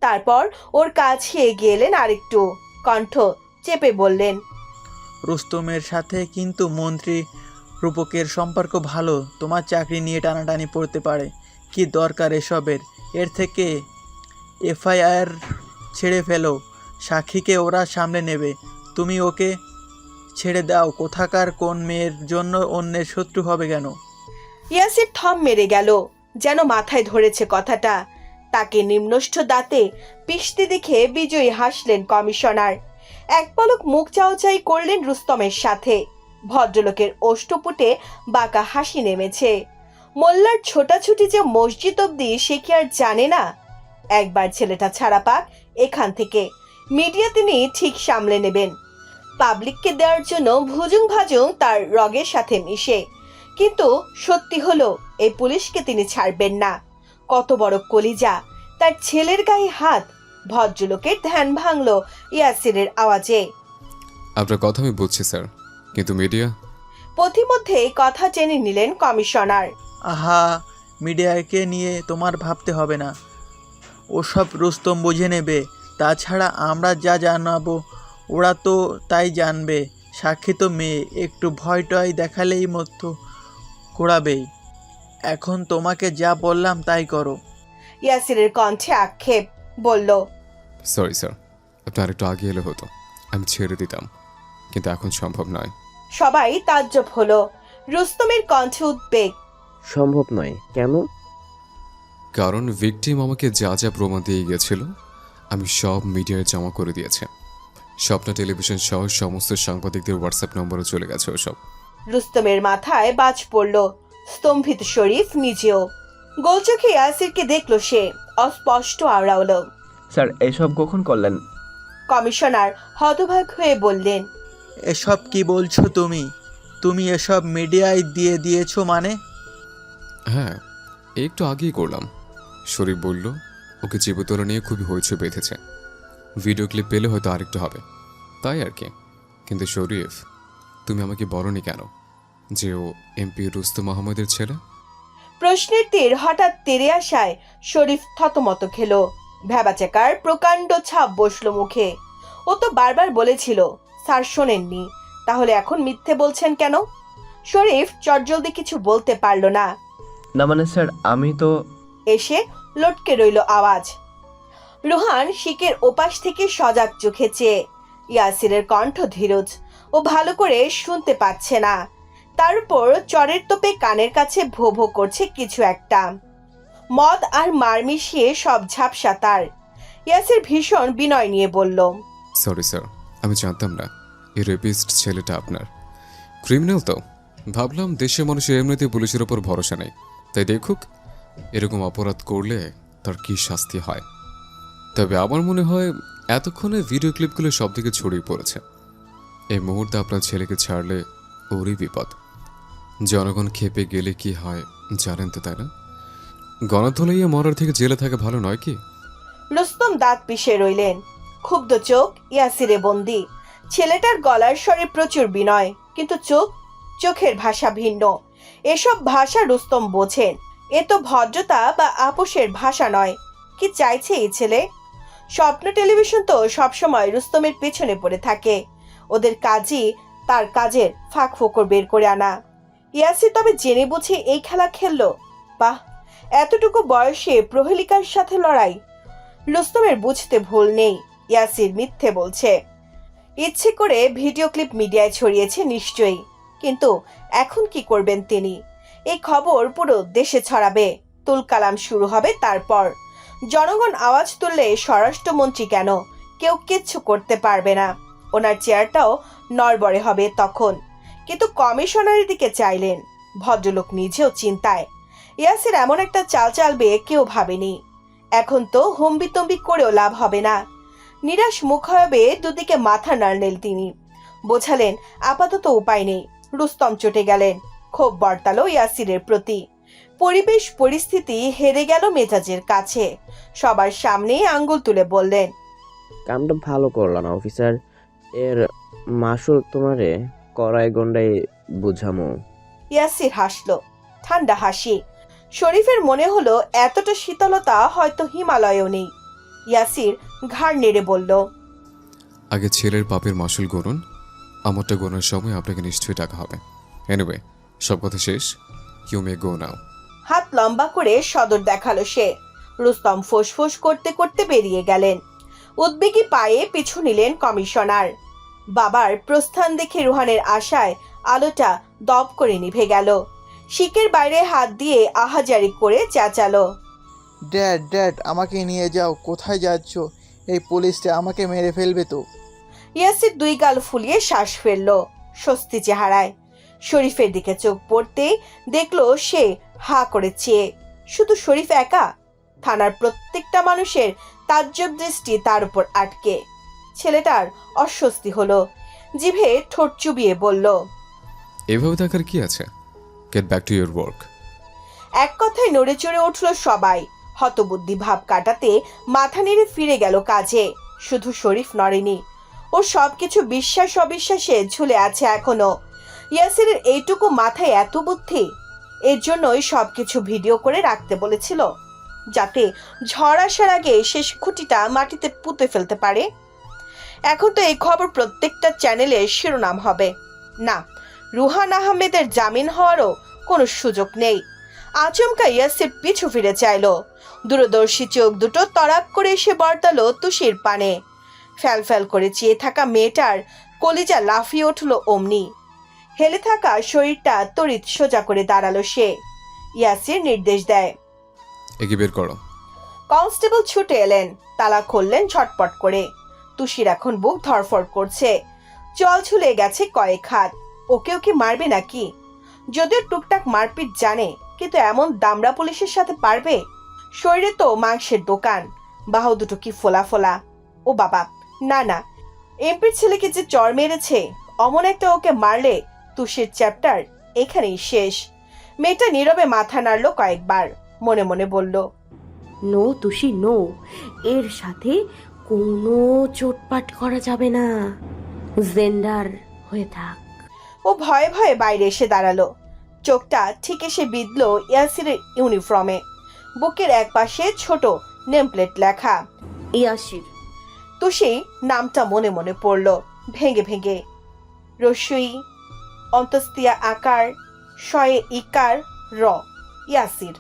তারপর ওর কাছে এগিয়ে এলেন আরেকটু, কণ্ঠ চেপে বললেন, রুস্তমের সাথে কিন্তু মন্ত্রী রূপকের সম্পর্ক ভালো, তোমার চাকরি নিয়ে টানাটানি পড়তে পারে। কি দরকার এসবের? এর থেকে এফআইআর ছেড়ে ফেলো, সাক্ষীকে ওরা সামলে নেবে। তুমি ওকে ছেড়ে দাও, কোথাকার কোন মেয়ের জন্য অন্যের শত্রু হবে কেন? ইয়াসির থম মেরে গেল, যেন মাথায় ধরেছে কথাটা। তাকে নিম্নষ্ঠ দাঁতে পিষতে দেখে বিজয়ী হাসলেন কমিশনার। এক পলক মুখ চাওয়াচাই করলেন রুস্তমের সাথে। ভদ্রলোকের ওষ্ঠপুটে বাঁকা হাসি নেমেছে। মোল্লার ছোটাছুটি যে মসজিদ অব্দি সে কি আর জানে না? একবার ছেলেটা ছাড়া পাক এখান থেকে, মিডিয়া তিনি ঠিক সামলে নেবেন। পাবলিককে দেওয়ার জন্য ভুজুং ভাজুং তার রগের সাথে মিশে। কিন্তু সত্যি হলো এই পুলিশকে তিনি ছাড়বেন না। কত বড় কলিজা, তার ছেলের গায়ে হাত। ভদ্রলোকের ধ্যান ভাঙল ইয়াসিরের আওয়াজে। আপনার কথা আমি বুঝছি স্যার, কিন্তু মিডিয়া? পথিমধ্যে কথা জেনে নিলেন কমিশনার। আহা, মিডিয়াকে নিয়ে তোমার ভাবতে হবে না, ওসব রুস্তম বুঝে নেবে। তাছাড়া আমরা যা জানাবো ওরা তো তাই জানবে। সাক্ষী তো মেয়ে, একটু ভয় টয় দেখালেই মতো করাবেই। এখন তোমাকে যা বললাম তাই করো। ইয়াসিরের কণ্ঠে আক্ষেপ, বলল, সরি স্যার, আপনি আরেকটু আগে এলে হতো, আমি ছেড়ে দিতাম, কিন্তু এখন সম্ভব নয়। সবাই তাজ্জব হলো। রুস্তমের কণ্ঠে উদ্বেগ। সম্ভব নয় কেন? কারণ ভিকটিম আমাকে যা যা প্রমাণ দিয়ে গিয়েছিল আমি সব মিডিয়ায় জমা করে দিয়েছে। স্বপ্ন টেলিভিশন সহ সমস্ত সাংবাদিকদের হোয়াটসঅ্যাপ নম্বরে চলে গেছে ওসব। রুস্তমের মাথায় বাজ পড়ল। স্তম্ভিত শরীফ নিজেও। গোলচোখে ইয়াসিরকে দেখল সে, অস্পষ্ট আওড়াল। স্যার এসব কখন করলেন? কমিশনার হতবাক হয়ে বললেন, এসব কি বলছো তুমি? তুমি এসব মিডিয়ায় দিয়ে দিয়েছো মানে? হ্যাঁ, একটু আগেই করলাম। শরীফ বলল ওকে জীবতলা নিয়ে খুবই হইচই বেঁধেছে, ভিডিও ক্লিপ পেলে হয়তো আরেকটু হবে, তাই আর কি। কিন্তু শরীফ, তুমি আমাকে বলনি কেন যে ও এমপি রুস্তম আহমেদের ছেলে? প্রশ্নের তীর হঠাৎ তেড়ে আসায় শরীফ থতমত খেল। ভ্যাবাচাকার প্রকাণ্ড ছাপ বসলো মুখে। ও তো বারবার বলেছিল, স্যার শোনেননি, তাহলে এখন মিথ্যে বলছেন কেন? শরীফ চটজলদি কিছু বলতে পারল না। না মানে স্যার আমি তো। এসে লটকে রইল আওয়াজ। রুহান শিকের ওপাশ থেকে সজাগ চোখে চেয়ে। ইয়াসিরের কণ্ঠ ধীরজ, ও ভালো করে শুনতে পাচ্ছে না। তার উপর চরের তোপে কানের কাছে ভো ভো করছে কিছু একটা। মদ আর মার মিশিয়ে সব ঝাপসা তার। ইয়াসির ভীষণ বিনয় নিয়ে বলল, সরি স্যার, আমি জানতাম না এই রেপিস্ট ছেলেটা আপনার। ক্রিমিনাল তো ভাবলাম, দেশের মানুষের এমনিতে পুলিশের ওপর ভরসা নেই, তাই দেখুক এরকম অপরাধ করলে তার কি শাস্তি হয়। তবে আমার মনে হয় এতক্ষণে ভিডিও ক্লিপগুলো সব দিকে ছড়িয়ে পড়েছে। এই মুহূর্তে আপনার ছেলেকে ছাড়লে ওরই বিপদ। জনগণ খেপে গেলে কি হয় জানেন তো, তাই না? গণধোলাইয়া মরার থেকে জেলে থাকা ভালো নয় কি? রুস্তম দাঁত পিষে রইলেন। ক্ষুব্ধ চোখ ইয়াসিরে বন্দি। ছেলেটার গলার স্বরে প্রচুর বিনয়, কিন্তু চোখের ভাষা ভিন্ন। এসব ভাষা রুস্তম বোঝেন। এ তো ভদ্রতা বা আপোষের ভাষা নয়। কি চাইছে এই ছেলে? স্বপ্ন টেলিভিশন তো সবসময় রুস্তমের পেছনে পড়ে থাকে। ওদের কাজই তার কাজের ফাঁক ফোকর বের করে আনা। ইয়াসির তবে জেনে বুঝে এই খেলা খেললো? বাহ, এতটুকু বয়সে প্রহেলিকার সাথে লড়াই! রুস্তমের বুঝতে ভুল নেই, ইয়াসির মিথ্যে বলছে। ইচ্ছে করে ভিডিও ক্লিপ মিডিয়ায় ছড়িয়েছে নিশ্চয়ই। কিন্তু এখন কি করবেন তিনি? এই খবর পুরো দেশে ছড়াবে, তুলকালাম শুরু হবে। তারপর জনগণ আওয়াজ তুললে স্বরাষ্ট্রমন্ত্রী কেন, কেউ কিচ্ছু করতে পারবে না। ওনার চেয়ারটাও নড়বড়ে হবে তখন। কিন্তু কমিশনারের দিকে চাইলেন। ভদ্রলোক নিজেও চিন্তায়। ইয়াসির এমন একটা চাল চালবে কেউ ভাবেনি। এখন তো হম্বিতম্বি করেও লাভ হবে না। নিরাশ মুখ হবে দুদিকে মাথা নাড়লেন তিনি। বোঝালেন আপাতত উপায় নেই। রুস্তম চটে গেলেন। ক্ষোভ বর্তালো ইয়াসিরের প্রতি। পরিবেশ পরিস্থিতি হেরে গেল মেজাজের কাছে। সবার সামনে আঙ্গুল তুলে বললেন, কামটা ভালো করল না অফিসার। এর মাসুল তোমারে কড়াই গন্ডাই বুঝামো। ইয়াসির হাসলো, ঠান্ডা হাসি। শরীফের মনে হলো এতটা শীতলতা হয়তো হিমালয়েও নেই। ইয়াসির ঘাড় নেড়ে বলল, আগে ছেলের পাপের মাসুল গুনুন, আমারটা গোনার সময় আপনাকে নিশ্চয়ই টাকা হবে। এনিওয়ে, সব কথা শেষ, ইউ মে গো নাও। হাত লম্বা করে সদর দেখালো সে। রুস্তম ফোঁস করতে করতে বেরিয়ে গেলেন। উদ্বেগী পায়ে পিছু নিলেন কমিশনার। বাবার প্রস্থান দেখে রুহানের আশায় আলোটা দপ করে নিভে গেল। শিকের বাইরে হাত দিয়ে আহাজারি করে চেঁচালো, ড্যাড ড্যাড, আমাকে নিয়ে যাও। কোথায় যাচ্ছ? এই পুলিশটা আমাকে মেরে ফেলবে তো। ইয়াসির দুই গাল ফুলিয়ে শ্বাস ফেলল স্বস্তি চেহারায়। শরীফের দিকে চোখ পড়তেই দেখলো সে হা করে চেয়ে। শুধু শরীফ একা? থানার প্রত্যেকটা মানুষের তাজ্জব দৃষ্টি তার উপর আটকে। ছেলেটার অস্বস্তি হলো। জিভে ঠোঁট চুবিয়ে বলল, এভাবে দেখার কি আছে? Get back to your work. এক কথায় নড়ে চড়ে উঠল সবাই। হতবুদ্ধি ভাব কাটাতে মাথা নেড়ে ফিরে গেল কাজে। শুধু শরীফ নড়েনি, ও সবকিছু বিশ্বাস অবিশ্বাসে ঝুলে আছে এখনো। ইয়াসিরের এইটুকু মাথায় এত বুদ্ধি! এর জন্যই সবকিছু ভিডিও করে রাখতে বলেছিল, যাতে ঝড় আসার আগে শেষ খুঁটিটা মাটিতে পুঁতে ফেলতে পারে। এখন তো এই খবর প্রত্যেকটা চ্যানেলে শিরোনাম হবে। না, রুহান আহমেদের জামিন হওয়ারও কোনো সুযোগ নেই। আচমকা ইয়াসির পিছু ফিরে চাইল। দূরদর্শী চোখ দুটো তড়াক করে এসে বর্তালো তুষির পানে। ফ্যাল করে চেয়ে থাকা মেয়েটার কলিজা লাফিয়ে উঠল অমনি। হেলে থাকা শরীরটা তড়িৎ সোজা করে দাঁড়ালো সে। ইয়াসির নির্দেশ দেয়, একে বের করো। কনস্টেবল ছুটে এলেন, তালা খুললেন ঝটপট করে। তুষির এখন বুক ধরফর করছে, জল ছুলে গেছে কয়েক হাত। ওকেও কি মারবে নাকি? যদিও টুকটাক মারপিট জানে, কিন্তু এমন দামড়া পুলিশের সাথে পারবে? শরীরে তো মাংসের দোকান, বাহু দুটো কি ফোলা ফোলা। ও বাবা, না না, এমপির ছেলেকে যে চর মেরেছে, অমন একটা ওকে মারলে তুষির চ্যাপ্টার এখানেই শেষ। মেয়েটা নীরবে মাথা নাড়ল কয়েকবার, মনে মনে বলল, নো তুষি নো, এর সাথে কোনো চোটপাট করা যাবে না। জেন্ডার হয়ে থাক। ও ভয়ে ভয়ে বাইরে এসে দাঁড়ালো। চোখটা ঠিক এসে বিঁধল ইয়াসিরের ইউনিফর্মে। বুকের এক পাশে ছোট নেমপ্লেট লেখা ইয়াসির। তুষি নামটা মনে মনে পড়ল ভেঙে ভেঙে। রসুই, অন্তস্তিয়া আকার, শয়ে ইকার, র, ইয়াসির।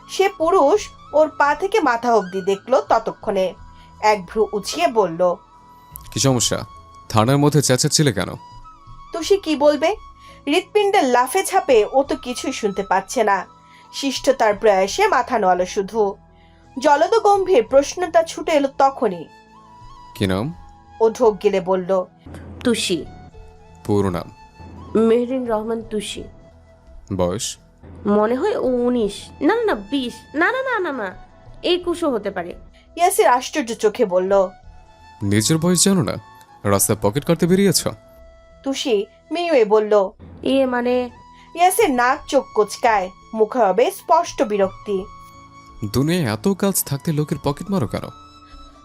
সে পুরুষ, ওর পা থেকে মাথা অবধি দেখলো ততক্ষণে। এক ভ্রু উঁচিয়ে বলল, কি সমস্যা? থানার মধ্যে চেঁচাচ্ছিলে কেন? তুষি কি বলবে? হৃৎপিণ্ডের লাফে ঝাপে ও তো কিছুই শুনতে পাচ্ছে না। শিষ্টতার প্রয়াসে মাথা নোয়ালো শুধু। জলদ গম্ভীর প্রশ্নটা ছুটে এলো তখনই। কি নাম? ও ঢোক গেলে বলল, তুষি। পুরো নাম? মেহরিন রহমান তুষি। বয়স? মনে হয় 19, না না 20, না না না না না 21ও হতে পারে। ইয়াসির আশ্চর্য চোখে বলল, নিজের বয়স জানো না? রাস্তায় পকেট কাটতে বেরিয়েছ? তুষি মিউয়ে বলল। মানে ইয়াসির নাক চোখ কোচকায়, মুখে হবে স্পষ্ট বিরক্তি। দুনিয়ায় এত কাজ থাকতে লোকের পকেট মারো কেন?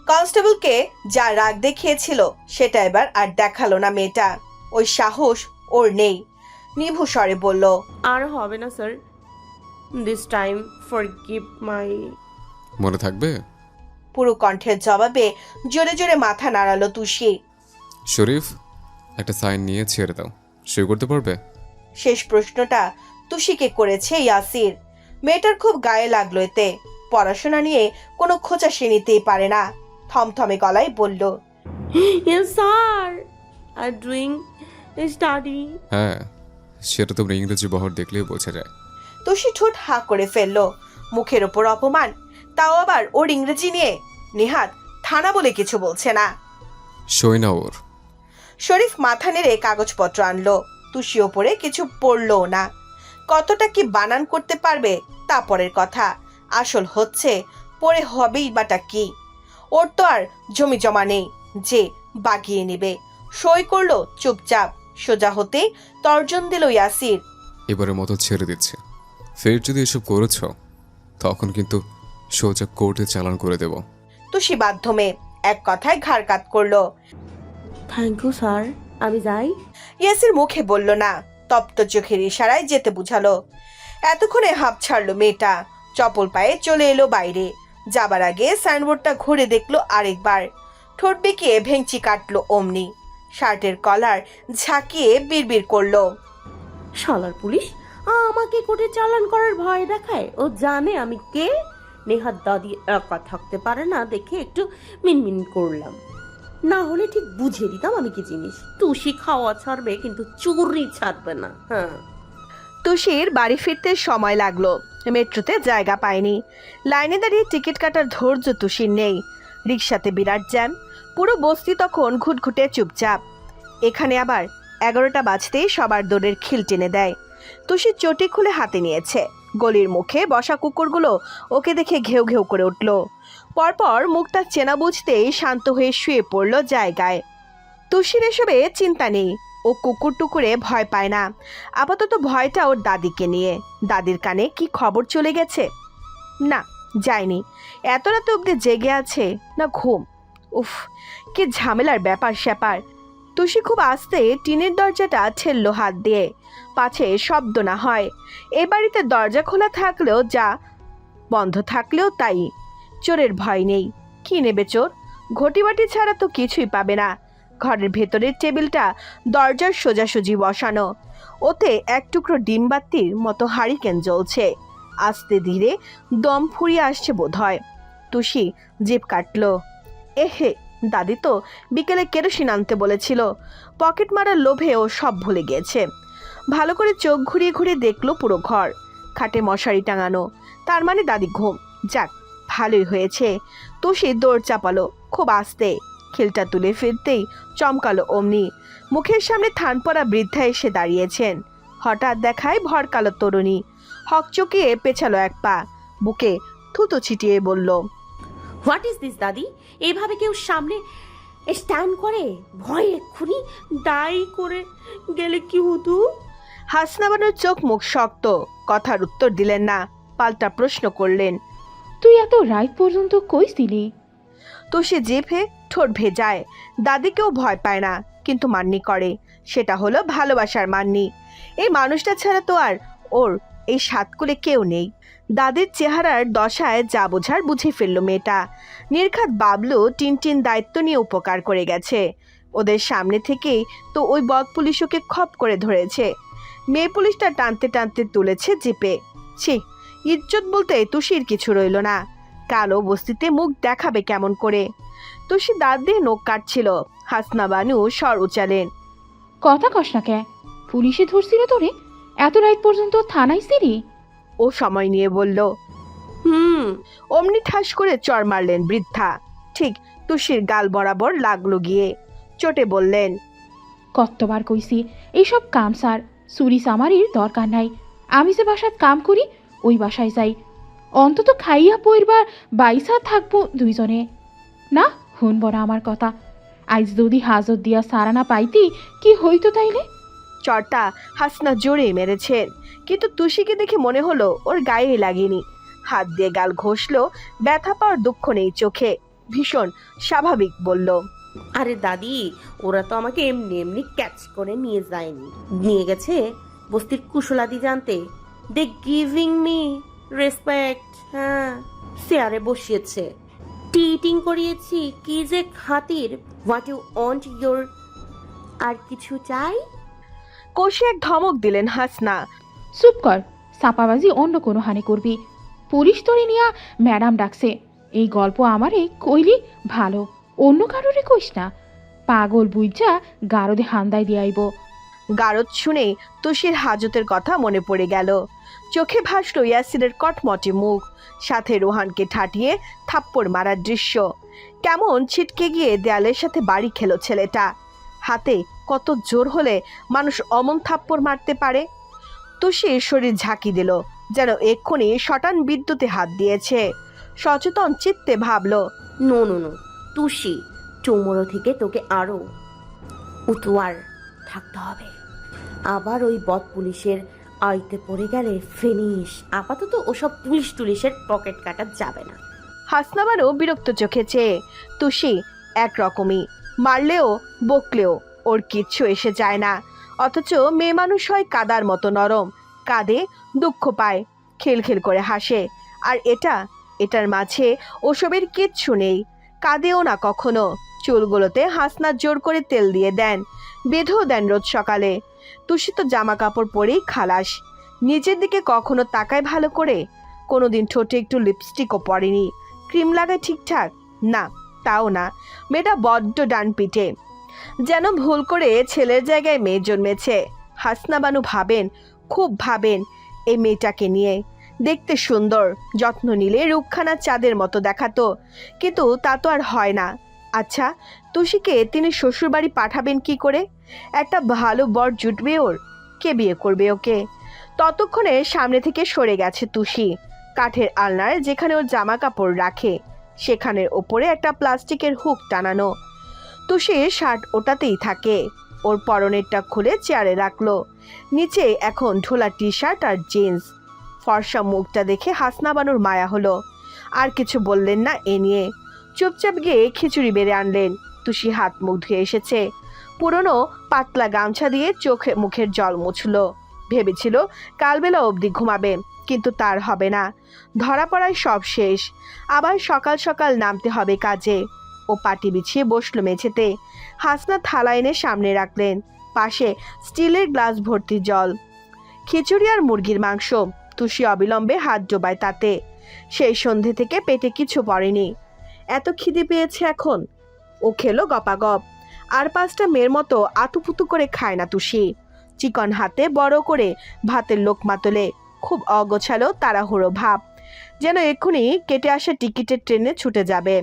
কনস্টেবলকে যা রাগ দেখিয়েছিল সেটা এবার আর দেখালো না মেয়েটা। ওই সাহস ওর নেই। নিভু স্বরে বলল, আর হবে না স্যার, দিস টাইম ফরগিভ মাই। মনে থাকবে? পুরো কণ্ঠের জবাবে জোরে জোরে মাথা নাড়ালো তুষি। শরীফ, একটা সাইন নিয়ে ছেড়ে দাও। সই করতে পারবে? শেষ প্রশ্নটা তুষিকে করেছে ইয়াসির। মেয়েটার খুব গায়ে লাগলো এতে। পড়াশোনা নিয়ে কোনো খোঁচা সে নিতেই পারে না। থমথমে গলায় বলল, yes sir, I doing study. হ্যাঁ, সেটা তোমরা ইংরেজি বহর দেখলেই বোঝা যায়। তুষি ঠোঁট হা করে ফেললো। মুখের ওপর অপমান, তাও আবার ওর ইংরেজি নিয়ে। নিহাত থানা বলে কিছু বলছে না। সই না ওর। শরীফ মাথা নেড়ে কাগজপত্র আনলো। তুষি ওপরে কিছু পড়লো না। কতটা কি বানান করতে পারবে তা পরের কথা, আসল হচ্ছে পরে হবেই বাটা কি। ওর তো আর জমি জমা নেই যে বাগিয়ে নেবে। সই করলো চুপচাপ। সোজা হতে তর্জন দিল ইয়াসির। এবারের মতো ছেড়ে দিচ্ছে। ফের যদি এসব করেছ, তখন কিন্তু সোজা কোর্টে চালান করে দেব। তুষি বাধ্যমে এক কথায় ঘাড় কাত করলো। থ্যাংক ইউ স্যার, আমি যাই। ইয়াসির মুখে বলল না, তপ্ত চোখের ইশারায় যেতে বুঝালো। এতক্ষণে হাঁপ ছাড়লো মেয়েটা, চপল পায়ে চলে এলো বাইরে। যাবার আগে সাইনবোর্ডটা ঘুরে দেখলো আরেকবার। ঠোঁট বেঁকিয়ে ভেঙচি কাটলো অমনি। শার্টের কলার ঝাঁকিয়ে বিড়বিড় করলো, শালার পুলিশ আমাকে কোর্টে চালান করার ভয় দেখায়। ও জানে আমি কে। নেহাত দাদি একা থাকতে পারে না দেখে একটু মিনমিন করলাম, না হলে ঠিক বুঝিয়ে দিতাম আমি কি জিনিস। তুষি খাওয়া ছাড়বে কিন্তু চুরি ছাড়বে না। হ্যাঁ, তুষির বাড়ি ফিরতে সময় লাগলো। মেট্রোতে জায়গা পায়নি। লাইনে দাঁড়িয়ে টিকিট কাটার ধৈর্য তুষির নেই। রিকশাতে বিরাট জ্যাম। পুরো বস্তি তখন ঘুটঘুটে চুপচাপ। এখানে আবার 11টা বাজতেই সবার দৌড়ের খিল টেনে দেয়। তুষি চটি খুলে হাতে নিয়েছে। গলির মুখে বসা কুকুরগুলো ওকে দেখে ঘেউ ঘেউ করে উঠল। পরপর মুখটা চেনা বুঝতেই শান্ত হয়ে শুয়ে পড়ল জায়গায়। তুষির এসবে চিন্তা নেই। ও কুকুর টুকুরে ভয় পায় না। আপাতত ভয়টা ওর দাদিকে নিয়ে। দাদির কানে কি খবর চলে গেছে? না, যায়নি। এত রাতে অব্দি জেগে আছে না ঘুম। উফ, কি ঝামেলার ব্যাপার স্যাপার। তুষি খুব আস্তে টিনের দরজাটা ঠেললো হাত দিয়ে, পাছে শব্দ না হয়। এ বাড়িতে দরজা খোলা থাকলেও যা, বন্ধ থাকলেও তাই। চোরের ভয় নেই। কি নেবে চোর? ঘটিবাটি ছাড়া তো কিছুই পাবে না। ঘরের ভেতরের টেবিলটা দরজার সোজাসুজি বসানো। ওতে এক টুকরো ডিমবাতির মতো হারিকেন জ্বলছে। আস্তে ধীরে দম ফুরিয়ে আসছে বোধহয়। তুষি জিভ কাটলো। এহে, দাদি তো বিকেলে কেরোসিন আনতে বলেছিল। পকেট মারার লোভে ও সব ভুলে গিয়েছে। ভালো করে চোখ ঘুরিয়ে ঘুরিয়ে দেখলো পুরো ঘর। খাটে মশারি টাঙানো, তার মানে দাদি ঘুম। যাক, ভালোই হয়েছে। তুষি দৌড় চাপালো খুব আস্তে। খিলটা তুলে ফিরতেই চমকালো অমনি। মুখের সামনে থান পড়া বৃদ্ধা এসে দাঁড়িয়েছেন। হঠাৎ দেখায় ভরকালো তরুণী। হকচকিয়ে পেছালো এক পা। বুকে থুতু ছিটিয়ে বলল, হোয়াট ইজ দিস দাদি? এভাবে কেউ সামনে স্ট্যান্ড করে? ভয় এক্ষুনি ডাই করে গেলে কি হতো? হাসনাবানোর চোখ মুখ শক্ত। কথার উত্তর দিলেন না, পাল্টা প্রশ্ন করলেন, তুই এত রাত পর্যন্ত কই ছিলি? তুষি জিভে ঠোঁট ভেজায়। দাদিকেও ভয় পায় না, কিন্তু মান্নি করে। সেটা হলো ভালোবাসার মান্নি। এই মানুষটা ছাড়া তো আর ওর এই সাতকুলে কেউ নেই। দাদির চেহারার দশায় যা বোঝার বুঝে ফেলল মেয়েটা। নির্ঘাত বাবলু টিনটিন দায়িত্ব নিয়ে উপকার করে গেছে। ওদের সামনে থেকেই তো ওই বদ পুলিশ ওকে খপ করে ধরেছে। মেয়ে পুলিশটা টানতে টানতে তুলেছে জিপে। ছি, ইজ্জত বলতে তুষির কিছু রইল না। কালো বস্তিতে মুখ দেখাবে কেমন করে? তুষি দাঁত দিয়ে নখ কাটছিল। হাসনা বানু স্বর উচালেন, কথা কস না কে? পুলিশে ধরছিল তোরে? এত রাত পর্যন্ত থানায় ছিলি? ও সময় নিয়ে বলল। অমনি ঠাস করে চড় মারলেন বৃদ্ধা। ঠিক তুষির গাল বরাবর লাগলো গিয়ে। চোটে বললেন, কতবার কইছি এইসব কাম সার, চুরি চামারির দরকার নাই। আমি যে বাসাত কাম করি ওই বাসায় যাই। অন্তত খাইয়া পইরবার বাইসা থাকবো দুইজনে। না হুন বড় আমার কথা। আজ যদি হাজত দিয়া সারানা পাইতি কি হইতো তাইলে? চরটা হাসনা জোরে মেরেছেন, কিন্তু তুষিকে দেখে মনে হলো ওর গায়ে লাগেনি। হাত দিয়ে গাল ঘষলো। ব্যথা পাওয়ার দুঃখ নেই চোখে। ভীষণ স্বাভাবিক বলল, আরে দাদি, ওরা তো আমাকে এমনি এমনি ক্যাচ করে নিয়ে যায়নি, নিয়ে গেছে বস্তির কুশলাদি জানতে। They giving me respect. হ্যাঁ, চেয়ারে বসিয়েছে, টিটিং করিয়েছি কি যে খাতির। What you want your? আর কিছু চাই? কষে এক ধমক দিলেন হাসনা। চুপ কর, সাপাবাজি অন্য কোনো হানি করবি। পুলিশ তোরে নিয়া ম্যাডাম ডাকছে। এই গল্প আমারে কইলি ভালো, অন্য কারোরে কইস না। পাগল বুইজা গারদে হান্দায় দিয়াইব। গারদ শুনে তুষির হাজতের কথা মনে পড়ে গেল। চোখে ভাসল ইয়াসিরের কটমটে মুখ, সাথে রোহানকে ঠাটিয়ে থাপ্পড় মারার দৃশ্য। কেমন ছিটকে গিয়ে দেয়ালের সাথে বাড়ি খেলো ছেলেটা। হাতে কত জোর হলে মানুষ অমন থাপ্পড় মারতে পারে? তুষির শরীর ঝাঁকি দিল, যেন এক্ষুনি শটান বিদ্যুতে হাত দিয়েছে। সচেতন চিত্তে ভাবলো, no no no Tushi, tomorrow থেকে তোকে আরো উতোয়ার থাকতে হবে। আবার ওই বদ পুলিশের আইতে পড়ে গেলে ফিনিশ। আপাতত ওসব পুলিশ টুলিশের পকেট কাটা যাবে না। হাসনাবারও বিরক্ত চোখে চেয়ে। তুষি একরকমই, মারলেও বকলেও ওর কিচ্ছু এসে যায় না। অথচ মেয়ে মানুষ হয় কাদার মতো নরম। কাঁদে, দুঃখ পায়, খিলখিল করে হাসে। আর এটার মাঝে ওসবের কিচ্ছু নেই। কাঁদেও না কখনো। চুলগুলোতে হাসনাত জোর করে তেল দিয়ে দেন, বেঁধেও দেন রোজ সকালে। তুষি তো জামা কাপড় পরেই খালাস। নিজের দিকে কখনো তাকায় ভালো করে? কোনোদিন ঠোঁটে একটু লিপস্টিকও পরেনি। ক্রিম লাগায় ঠিকঠাক? না, তাও না। মেয়েটা বড্ড ডান পিঠে, যেন ভুল করে ছেলের জায়গায় মেয়ে জন্মেছে। হাসনা বানু ভাবেন, খুব ভাবেন এই মেয়েটাকে নিয়ে। দেখতে সুন্দর, যত্ন নিলে রুকখানা চাঁদের মতো দেখাতো, কিন্তু তা তো আর হয় না। আচ্ছা, তুষিকে তিনি শ্বশুরবাড়ি পাঠাবেন কি করে? একটা ভালো বর জুটবে ওর? কে বিয়ে করবে ওকে? ততক্ষণে সামনে থেকে সরে গেছে তুষি। কাঠের আলনায় যেখানে ওর জামা কাপড় রাখে, সেখানের ওপরে একটা প্লাস্টিকের হুক টানানো। তুষির শার্ট ওটাতেই থাকে। ওর পরনেরটা খুলে চেয়ারে রাখলো। নিচে এখন ঢোলা টি শার্ট আর জিন্স। ফর্সা মুখটা দেখে হাসনা বানুর মায়া হলো। আর কিছু বললেন না এ নিয়ে। চুপচাপ গিয়ে খিচুড়ি বেড়ে আনলেন। তুষি হাত মুখ ধুয়ে এসেছে। পুরনো পাতলা গামছা দিয়ে চোখে মুখের জল মুছলো। ভেবেছিল কালবেলা অবধি ঘুমাবে, কিন্তু তার হবে না। ধরা পড়ায় সব শেষ। আবার সকাল সকাল নামতে হবে কাজে। ও পাটি বিছিয়ে বসলো মেঝেতে। হাসনা থালা এনে সামনে রাখলেন। পাশে স্টিলের গ্লাস ভর্তি জল, খিচুড়ি আর মুরগির মাংস। তুষি অবিলম্বে হাত ডোবায় তাতে। সেই সন্ধে থেকে পেটে কিছু পড়েনি। এত খিদে পেয়েছে এখন। ও খেলো গপাগপ। আর 5টা মেয়ের মতো আতুপুতু করে খায় না তুষি। চিকন হাতে বড় করে ভাতের লোকমা তোলে। খুব অগোছালো, তাড়াহুড়ো ভাব, যেন এক্ষুনি কেটে আসা টিকিটের ট্রেনে ছুটে যাবে।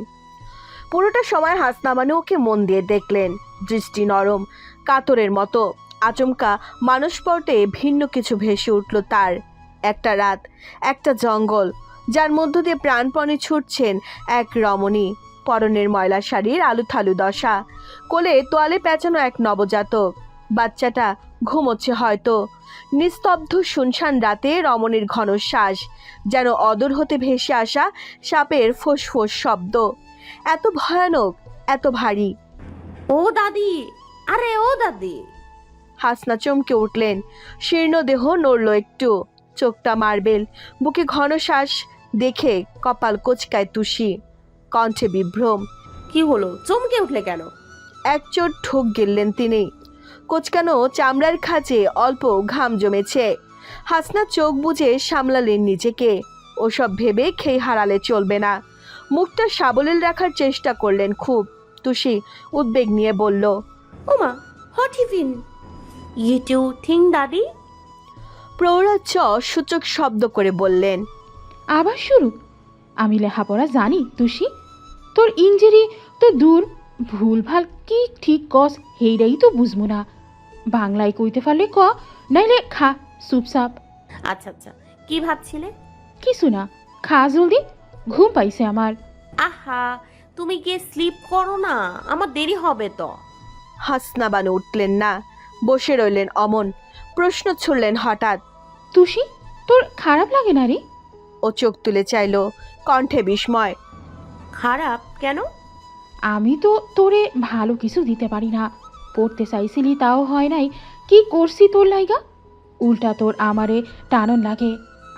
পুরোটা সময় হাসনা বানু ওকে মন দিয়ে দেখলেন। দৃষ্টি নরম, কাতরের মতো। আচমকা মানসপটে ভিন্ন কিছু ভেসে উঠল তার। একটা রাত, একটা জঙ্গল, যার মধ্য দিয়ে প্রাণপণে ছুটছেন এক রমণী। পরনের ময়লা শাড়ির আলুথালু দশা, কোলে তোয়ালে পেঁচানো এক নবজাতক। বাচ্চাটা ঘুমোচ্ছে হয়তো। নিস্তব্ধ শুনশান রাতে রমণীর ঘন শ্বাস, যেন অদূর হতে ভেসে আসা সাপের ফোঁস-ফোঁস শব্দ। এত ভয়ানক, এত ভারী। ও দাদি, আরে ও দাদি। হাসনা চমকে উঠলেন। শীর্ণ দেহ নড়ল একটু। চোখটা মার্বেল, বুকে ঘন শ্বাস দেখে কপাল কোচকায় তুষি। কণ্ঠে বিভ্রম। কি হলো, চমকে উঠলে কেন? এক চোট ঠোক গিললেন তিনি। কোচকানো চামড়ার খাঁজে অল্প ঘাম জমেছে। হাসনা চোখ বুজে সামলালেন নিজেকে। ওসব ভেবে খেয়ে হারালে চলবে না। মুখটা সাবলীল রাখার চেষ্টা করলেন খুব। তুষি উদ্বেগ নিয়ে বলল, ওমা, what even you to think দাদি? প্রৌঢ়া সূচক শব্দ করে বললেন, আবার শুরু? আমি লেখাপড়া জানি তুষি। তোর ইঞ্জুরি তো দূর, ভুলভাল কি ঠিক কস হেইরাই তো বুঝবো না। বাংলায় কইতে পারলে ক, নাইলে খা চুপচাপ। আচ্ছা আচ্ছা, কি ভাবছিলে? কিছু না, খা জলদি, ঘুম পাইছে আমার। আহা, তুমি গিয়ে স্লিপ করো না, আমার দেরি হবে তো। হাসনা বানু উঠলেন না, বসে রইলেন অমন। প্রশ্ন ছুড়লেন হঠাৎ, তুষি, তোর খারাপ লাগে না রে? ও চোখ তুলে চাইল, কণ্ঠে বিস্ময়। খারাপ কেন? আমি তো তোরে ভালো কিছু দিতে পারি না। পড়তে চাইছিলি তাও হয় নাই, কি করছি তোর লাইগা? উল্টা তোর আমারে টানন লাগে।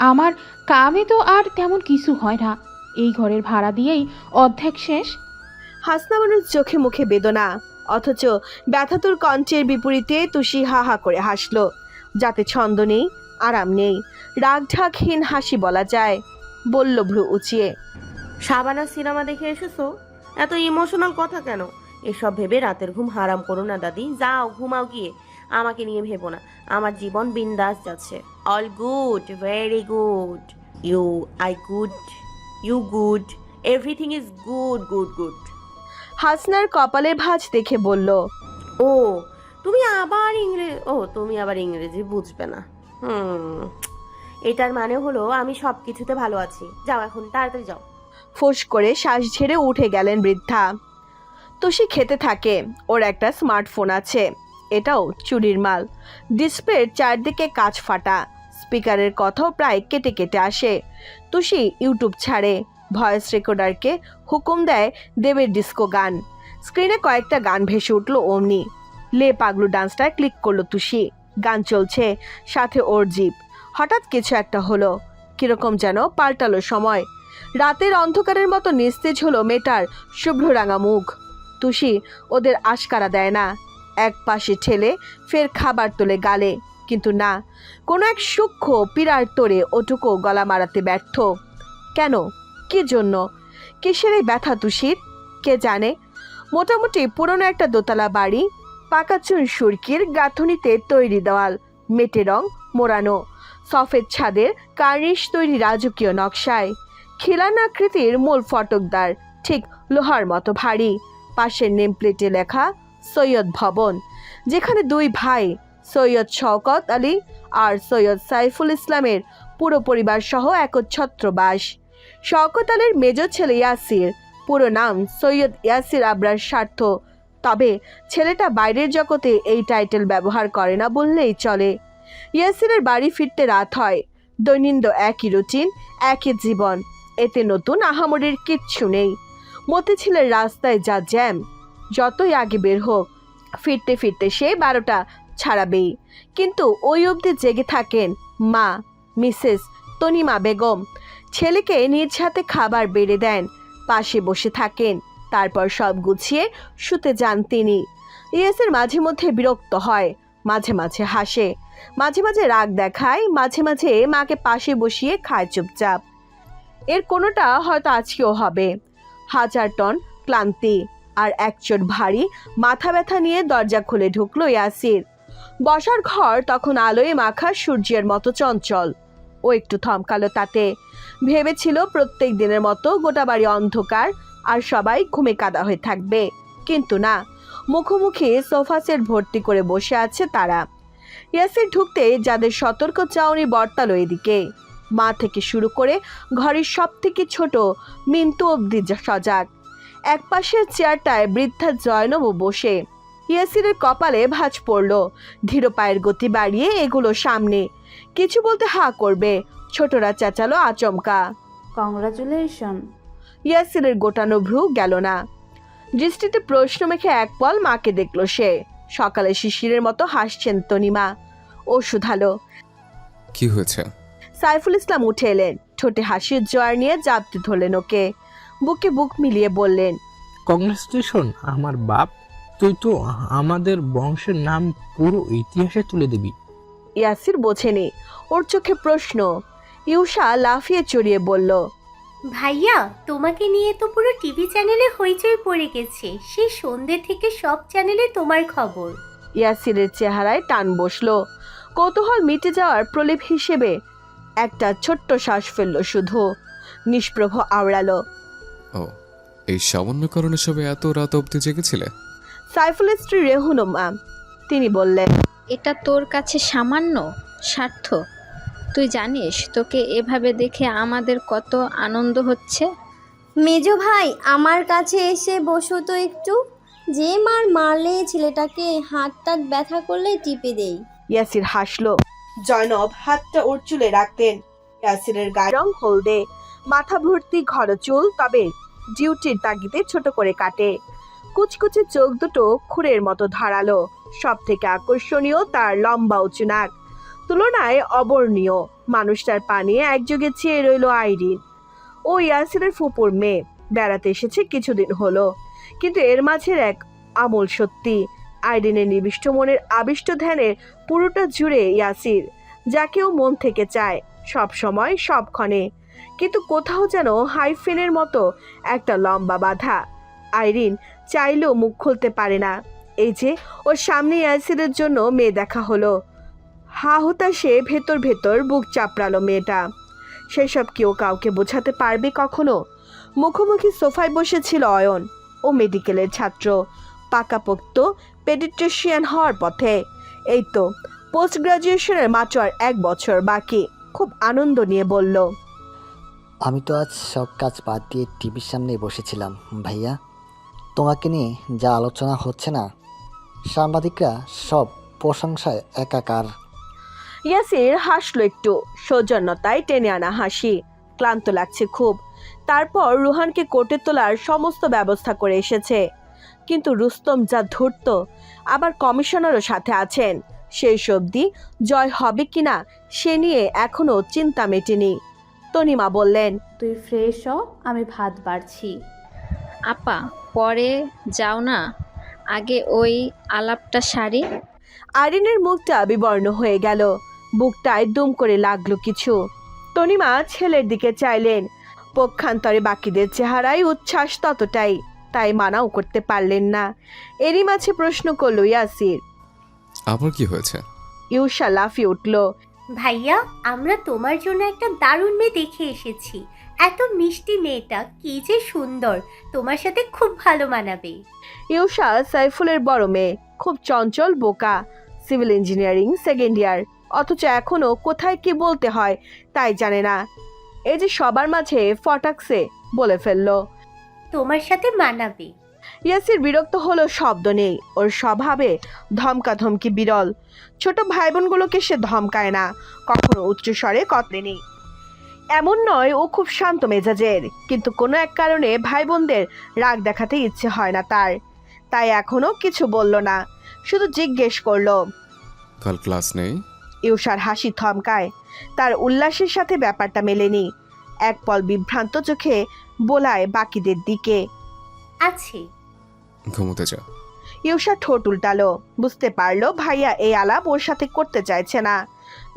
আমার কামে তো আর তেমন কিছু হয় না। এই ঘরের ভাড়া দিয়েই অর্ধেক শেষ। হাসনা বানুর চোখে মুখে বেদনা, অথচ ব্যথাতুর কণ্ঠের বিপরীতে তুষি হা হা করে হাসল, যাতে ছন্দ নেই, আরাম নেই, রাগ ঢাকহীন হাসি বলা যায়। বলল ভ্রু উঁচিয়ে, শাবানা সিনেমা দেখে এসেছো? এত ইমোশনাল কথা কেন? এসব ভেবে রাতের ঘুম হারাম করো না দাদি। যাও ঘুমাও গিয়ে, আমাকে নিয়ে ভেবো না। আমার জীবন বিন্দাস যাচ্ছে। All good, very good. You good, everything is good good good. হাসনার কপালে ভাঁজ দেখে বলল, ও তুমি আবার ইংরেজি বুঝবে না। এটার মানে হলো আমি সব কিছুতে ভালো আছি। যাও এখন, তাড়াতাড়ি যাও। ফোঁস করে শ্বাস ঝেড়ে উঠে গেলেন বৃদ্ধা। তুষি খেতে থাকে। ওর একটা স্মার্টফোন আছে, এটাও চুরির মাল। ডিসপ্লের চারদিকে কাঁচ ফাটা, স্পিকারের কথাও প্রায় কেটে কেটে আসে। তুষি ইউটিউব ছাড়ে, ভয়েস রেকর্ডারকে হুকুম দেয় দেবের ডিস্কো গান। স্ক্রিনে কয়েকটা গান ভেসে উঠল অমনি। লে পাগলু ডান্সটা ক্লিক করলো তুষি। গান চলছে, সাথে ওর জিপ। হঠাৎ কিছু একটা হলো, কিরকম যেন পাল্টালো সময়। রাতের অন্ধকারের মতো নিস্তেজ হলো মেয়েটার শুভ্র রাঙা মুখ। তুষি ওদের আশকারা দেয় না, এক পাশে ঠেলে ফের খাবার তোলে গালে, কিন্তু না, কোনো এক সূক্ষ্ম পীড়ার তোরে ওটুকু গলা মারাতে ব্যর্থ। কেন, কি জন্য, কিসের এই ব্যথা তুষির? কে জানে। মোটামুটি পুরনো একটা দোতলা বাড়ি, পাকা চুন সুরকির গাঁথনিতে তৈরি দেওয়াল, মেটে রং মোড়ানো, সফেদ ছাদের কার্নিশ তৈরি রাজকীয় নকশায়, খিলান আকৃতির মূল ফটকদার ঠিক লোহার মতো ভারী, পাশের নেমপ্লেটে লেখা সৈয়দ ভবন, যেখানে দুই ভাই সৈয়দ শওকত আলী আর সৈয়দ সাইফুল ইসলামের পুরো পরিবার সহ একচ্ছত্র বাস। শওকত আলীর মেজ ছেলে ইয়াসির, পুরো নাম সৈয়দ ইয়াসির আবরার স্বার্থ, তবে ছেলেটা বাইরের জগতে এই টাইটেল ব্যবহার করে না বললেই চলে। ইয়াসিরের বাড়ি ফিরতে রাত হয়, দৈনন্দিন একই রুটিন, একই জীবন, এতে নতুন আহামরির কিচ্ছু নেই। মতিঝিলের রাস্তায় যা জ্যাম, যতই আগে বের হোক ফিরতে ফিরতে সে 12টা ছাড়াবেই। কিন্তু ওই অবধি জেগে থাকেন মা, মিসেস তনিমা বেগম। ছেলেকে নিজ হাতে খাবার বেড়ে দেন, পাশে বসে থাকেন, তারপর সব গুছিয়ে শুতে যান তিনি। ইয়াসির মাঝে মধ্যে বিরক্ত হয়, মাঝে মাঝে হাসে, মাঝে মাঝে রাগ দেখায়, মাঝে মাঝে মাকে পাশে বসিয়ে খায় চুপচাপ। এর কোনোটা হয়তো আজকেও হবে। 1000 টন ক্লান্তি আর একচোট ভারী মাথা ব্যথা নিয়ে দরজা খুলে ঢুকলো ইয়াসির। বসার ঘর তখন আলোয় মাখা সূর্যের মতো চঞ্চল। ও একটু থমকালো তাতে, ভেবেছিল প্রত্যেক দিনের মতো গোটা বাড়ি অন্ধকার আর সবাই ঘুমে কাদা হয়ে থাকবে, কিন্তু না, মুখোমুখি সোফা সেট ভর্তি করে বসে আছে তারা। ইয়াসির ঢুকতে যাদের সতর্ক চাউনি বর্তালো এদিকে, মা থেকে শুরু করে ঘরের সব থেকে ছোট মিন্টু অবধি সজাগ। এক পাশের চেয়ারটায় বৃদ্ধা জয়নবও বসে। ইয়াসিরের কপালে ভাঁজ পড়ল, ধীর পায়ের গতি বাড়িয়ে এগুলো সামনে, কিছু বলতে হা করবে, ছোটরা চেঁচালো আচমকা। কংগ্রাচুলেশন। ইয়াসিরের গোটানো ভ্রু গেল না, দৃষ্টিতে প্রশ্ন মেখে এক পল মাকে দেখলো সে। সকালে শিশিরের মতো হাসছেন তনিমা, ও শুধালো। কি হয়েছে? সাইফুল ইসলাম উঠে এলেন, ঠোঁটে হাসির জোয়ার নিয়ে জাপতে ধরলেন ওকে, বুকে বুক মিলিয়ে বললেন, কংগ্রেচুলেশন আমার বাপ, তুই তো আমাদের বংশের নাম পুরো ইতিহাসে তুলে দিবি। ইয়াসির বোঝেনি, ওর চোখে প্রশ্ন। ইউষা লাফিয়ে চড়িয়ে বলল, ভাইয়া, তোমাকে নিয়ে তো পুরো টিভি চ্যানেলে হইচই পড়ে গেছে, সেই সন্ধ্যে থেকে সব চ্যানেলে তোমার খবর। ইয়াসিরের চেহারায় টান বসলো, কৌতূহল মিটে যাওয়ার প্রলেপ হিসেবে একটা ছোট্ট শ্বাস ফেললো শুধু, নিষ্প্রভ আওড়ালো। ও, এই সামান্য কারণে সবাই এত রাত অবধি জেগেছিলে? সাইফুলের স্ত্রী রেহুনুমা, তিনি বললেন, এটা তোর কাছে সামান্য স্বার্থ? তুই জানিস তোকে এভাবে দেখে আমাদের কত আনন্দ হচ্ছে। মেজো ভাই, আমার কাছে এসে বসো তো একটু। যে মার মারলে ছেলেটাকে হাত টাত ব্যথা করলে টিপে দেই। ইয়াসির হাসলো। জয়নব হাতটা ওর চুলে রাখতেন। ইয়াসিরের গায়ের রং হলদে, মাথা ভর্তি ঘন চুল, তবে ডিউটির তাগিদে ছোট করে কাটে। কুচকুচে চোখ দুটো খুরের মতো ধারালো, সব থেকে আকর্ষণীয় তার লম্বা উঁচু নাক, তুলনায় অবর্ণীয়। মানুষটার পানে একযোগে চেয়ে রইল আইরিন। ও ইয়াসিরের ফুপুর মেয়ে, বেড়াতে এসেছে কিছুদিন হলো, কিন্তু এর মাঝের এক আমূল সত্যি, আইরিনের নিবিষ্ট মনের আবিষ্ট ধ্যানের পুরোটা জুড়ে ইয়াসির, যাকেও মন থেকে চায় সব সময় সবক্ষণে, কিন্তু কোথাও যেন হাইফেনের মতো একটা লম্বা বাধা। আইরিন চাইলেও মুখ খুলতে পারে না। এই যে ওর সামনে ইয়াসিরের জন্য মেয়ে দেখা হলো, হা হুতাশে ভেতর ভেতর বুক চাপড়ালো মেয়েটা। সেসব কেউ কাউকে বোঝাতে পারবে কখনো? মুখোমুখি সোফায় বসেছিল অয়ন, ও মেডিকেলের ছাত্র, পাকাপোক্ত পেডিট্রিশিয়ান হওয়ার পথে। এই তো পোস্ট গ্রাজুয়েশনের মাত্র আর 1 বছর বাকি। খুব আনন্দ নিয়ে বলল, আমি তো আজ সব কাজ বাদ দিয়ে টিভির সামনে বসেছিলাম ভাইয়া। তোমাকে নিয়ে যা আলোচনা হচ্ছে না, সাংবাদিকরা সব প্রশংসায় একাকার। ইয়াসির হাসলো একটু, সৌজন্যতায় টেনে আনা হাসি। ক্লান্ত লাগছে খুব। তারপর রুহানকে কোর্টে তোলার সমস্ত ব্যবস্থা করে এসেছে, কিন্তু রুস্তম যা ধূর্ত, আবার কমিশনারও সাথে আছেন, শেষ অবধি জয় হবে কিনা সে নিয়ে এখনো চিন্তা মেটেনি। তনিমা বললেন, তুই ফ্রেশ হ, আমি ভাত বাড়ছি। আপা পরে যাও না, আগে ওই আলাপটা সারি। আরিনের মুখটা বিবর্ণ হয়ে গেল, বুকটায় দুম করে লাগলো কিছু। তনিমা ছেলের দিকে চাইলেন, পক্ষান্তরে বাকিদের চেহারায় উচ্ছ্বাস ততটাই, তাই মানাও করতে পারলেন না। এরই মাঝে প্রশ্ন করল ইয়াসির। আবার কি হয়েছে? ইউসা লাফিয়ে উঠল। ভাইয়া, আমরা তোমার জন্য একটা দারুণ মেয়ে দেখে এসেছি। এত মিষ্টি মেয়েটা, কি যে সুন্দর, তোমার সাথে খুব ভালো মানাবে। ইউসা সাইফুলের বড় মেয়ে, খুব চঞ্চল, বোকা, সিভিল ইঞ্জিনিয়ারিং সেকেন্ড ইয়ার, অথচ এখনো কোথায় কি বলতে হয় তাই জানে না। এই যে সবার মাঝে ফটাকসে বলে ফেললো, তোমার সাথে মানাবে। ইয়াসির বিরক্ত হলো, শব্দ নেই। ওর স্বভাবে ধমকাধমকি বিরল। ছোট ভাই বোনগুলোকে সে ধমকায় না, কখনো উচ্চস্বরে কথা নেই। এমন নয় ও খুব শান্ত মেজাজের, কিন্তু কোনো এক কারণে ভাই বোনদের রাগ দেখাতে ইচ্ছে হয় না তার। তাই এখনো কিছু বলল না, শুধু জিজ্ঞেস করলো, কাল ক্লাস নেই? ইউসার হাসি থমকায়, তার উল্লাসের সাথে ব্যাপারটা মেলেনি। এক পল বিভ্রান্ত চোখে বোলায় বাকিদের দিকে। আছে। ঘুমোতে যা। ইউসা ঠোঁট উল্টালো, বুঝতে পারলো ভাইয়া এই আলাপ ওর সাথে করতে চাইছে না।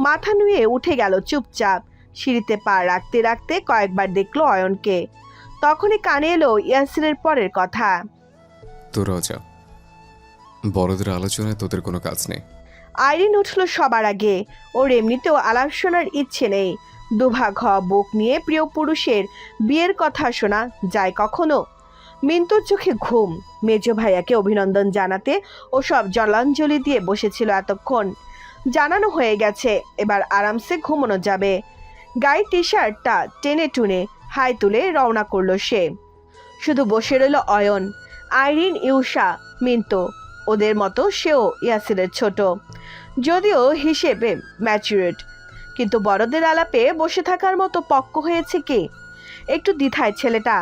মাথা নুয়ে উঠে গেল চুপচাপ। সিঁড়িতে পা রাখতে রাখতে কয়েকবার দেখলো অয়নকে। তখনই কানে এলো ইয়াসিরের পরের কথা, তোরাও যা, বড়দের আলোচনায় তোদের কোনো কাজ নেই। আইরিন উঠল সবার আগে। ওর এমনিতেও আলাপ শোনার ইচ্ছে নেই। দুভাগ হওয়া বুক নিয়ে প্রিয় পুরুষের বিয়ের কথা শোনা যায় কখনো? মিন্টুর চোখে ঘুম। মেজ ভাইয়াকে অভিনন্দন জানাতে ও সব জলাঞ্জলি দিয়ে বসেছিল এতক্ষণ। জানানো হয়ে গেছে, এবার আরামসে ঘুমানো যাবে। গায়ে টি শার্টটা টেনে টুনে হাই তুলে রওনা করলো সে। শুধু বসে রইল অয়ন, আইরিন, ইউসা, মিন্টু। ওদের মতো সেও ইয়াসিরের ছোট, যদিও হিসেবে ম্যাচুরেট, কিন্তু বড়দের আলাপে বসে থাকার মতো পক্ক হয়েছে কি? একটু দ্বিধায় ছেলেটা।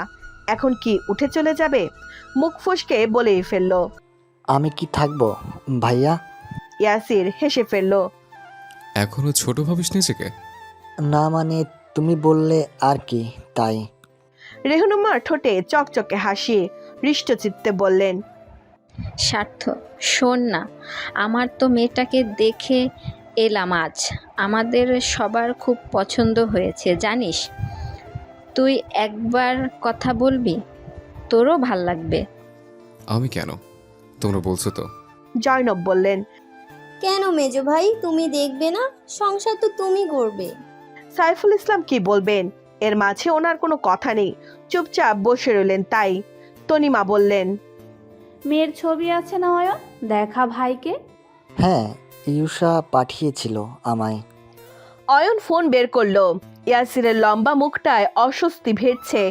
এখন কি উঠে চলে যাবে? মুখ ফসকে বলেই ফেললো, আমি কি থাকবো ভাইয়া? ইয়াসির হেসে ফেললো, এখনো ছোট ভাবিস নিজেকে? না মানে তুমি বললে আর কি, তাই। রেহনুমার ঠোঁটে চকচকে হাসি, হৃষ্টচিত্তে বললেন, স্বার্থ, শোন না, আমার তো মেয়েটাকে দেখে এলাম আজ, আমাদের সবার খুব পছন্দ হয়েছে জানিস। তুই একবার কথা বলবি, তোরও ভাল লাগবে। আমি কেন? তোমরা বলছো তো। জয়নব বললেন। কেন মেজো ভাই, তুমি দেখবে না? সংসার তো তুমি করবে। সাইফুল ইসলাম কি বলবেন? এর মাঝে ওনার কোনো কথা নেই, চুপচাপ বসে রইলেন। তাই তনিমা বললেন, মেয়ের ছবি আছে না অয়ন, দেখা ভাইকে। হ্যাঁ, ইউসা পাঠিয়েছিল আমায়। অয়ন ফোন বের করলো। ইয়াসিরের লম্বা মুখটায় অস্বস্তি ভেড়ছে।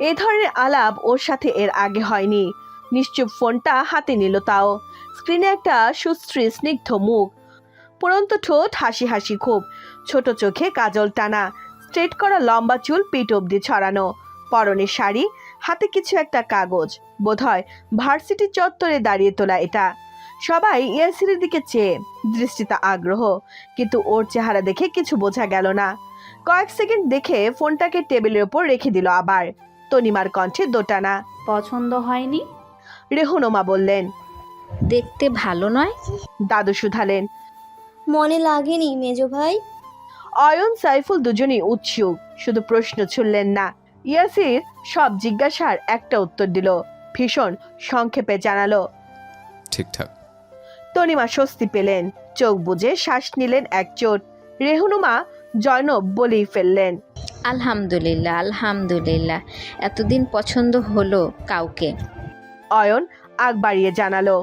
এ ধরনের আলাপ ওর সাথে এর আগে হয়নি। নিশ্চুপ ফোনটা হাতে নিল, তাও স্ক্রিনে একটা সুশ্রী স্নিগ্ধ মুখ, পুরন্ত ঠোঁট, হাসি হাসি খুব, ছোট চোখে কাজল টানা, স্ট্রেট করা লম্বা চুল পিঠ অব্দি ছড়ানো, পরনে শাড়ি, হাতে কিছু একটা কাগজ, বোধহয় ভার্সিটি চত্বরে দাঁড়িয়ে তোলা এটা। সবাই ইয়াসিরের দিকে চেয়ে, দৃষ্টিতে আগ্রহ, কিন্তু ওর চেহারা দেখে কিছু বোঝা গেল না। কয়েক সেকেন্ড দেখে ফোনটাকে টেবিলের উপর রেখে দিল আবার। তনিমার কণ্ঠে দোটানা। পছন্দ হয়নি? রেহনুমা বললেন, দেখতে ভালো নয়। দাদু শুধালেন, মনে লাগেনি মেজো ভাই? অয়ন, সাইফুল দুজনেই উৎসুক, শুধু প্রশ্ন ছুড়লেন না। ইয়াসির সব জিজ্ঞাসার একটা উত্তর দিল, ভীষণ সংক্ষেপে জানালো, ঠিকঠাক। তনিমা স্বস্তি পেলেন, চোখ বুজে শ্বাস নিলেন এক চোট। রেহনুমা জয়নব বলেই ফেললেন, আলহামদুলিল্লাহ আলহামদুলিল্লাহ, এতদিন পছন্দ হলো কাউকে। অয়ন আগ বাড়িয়ে জানালো,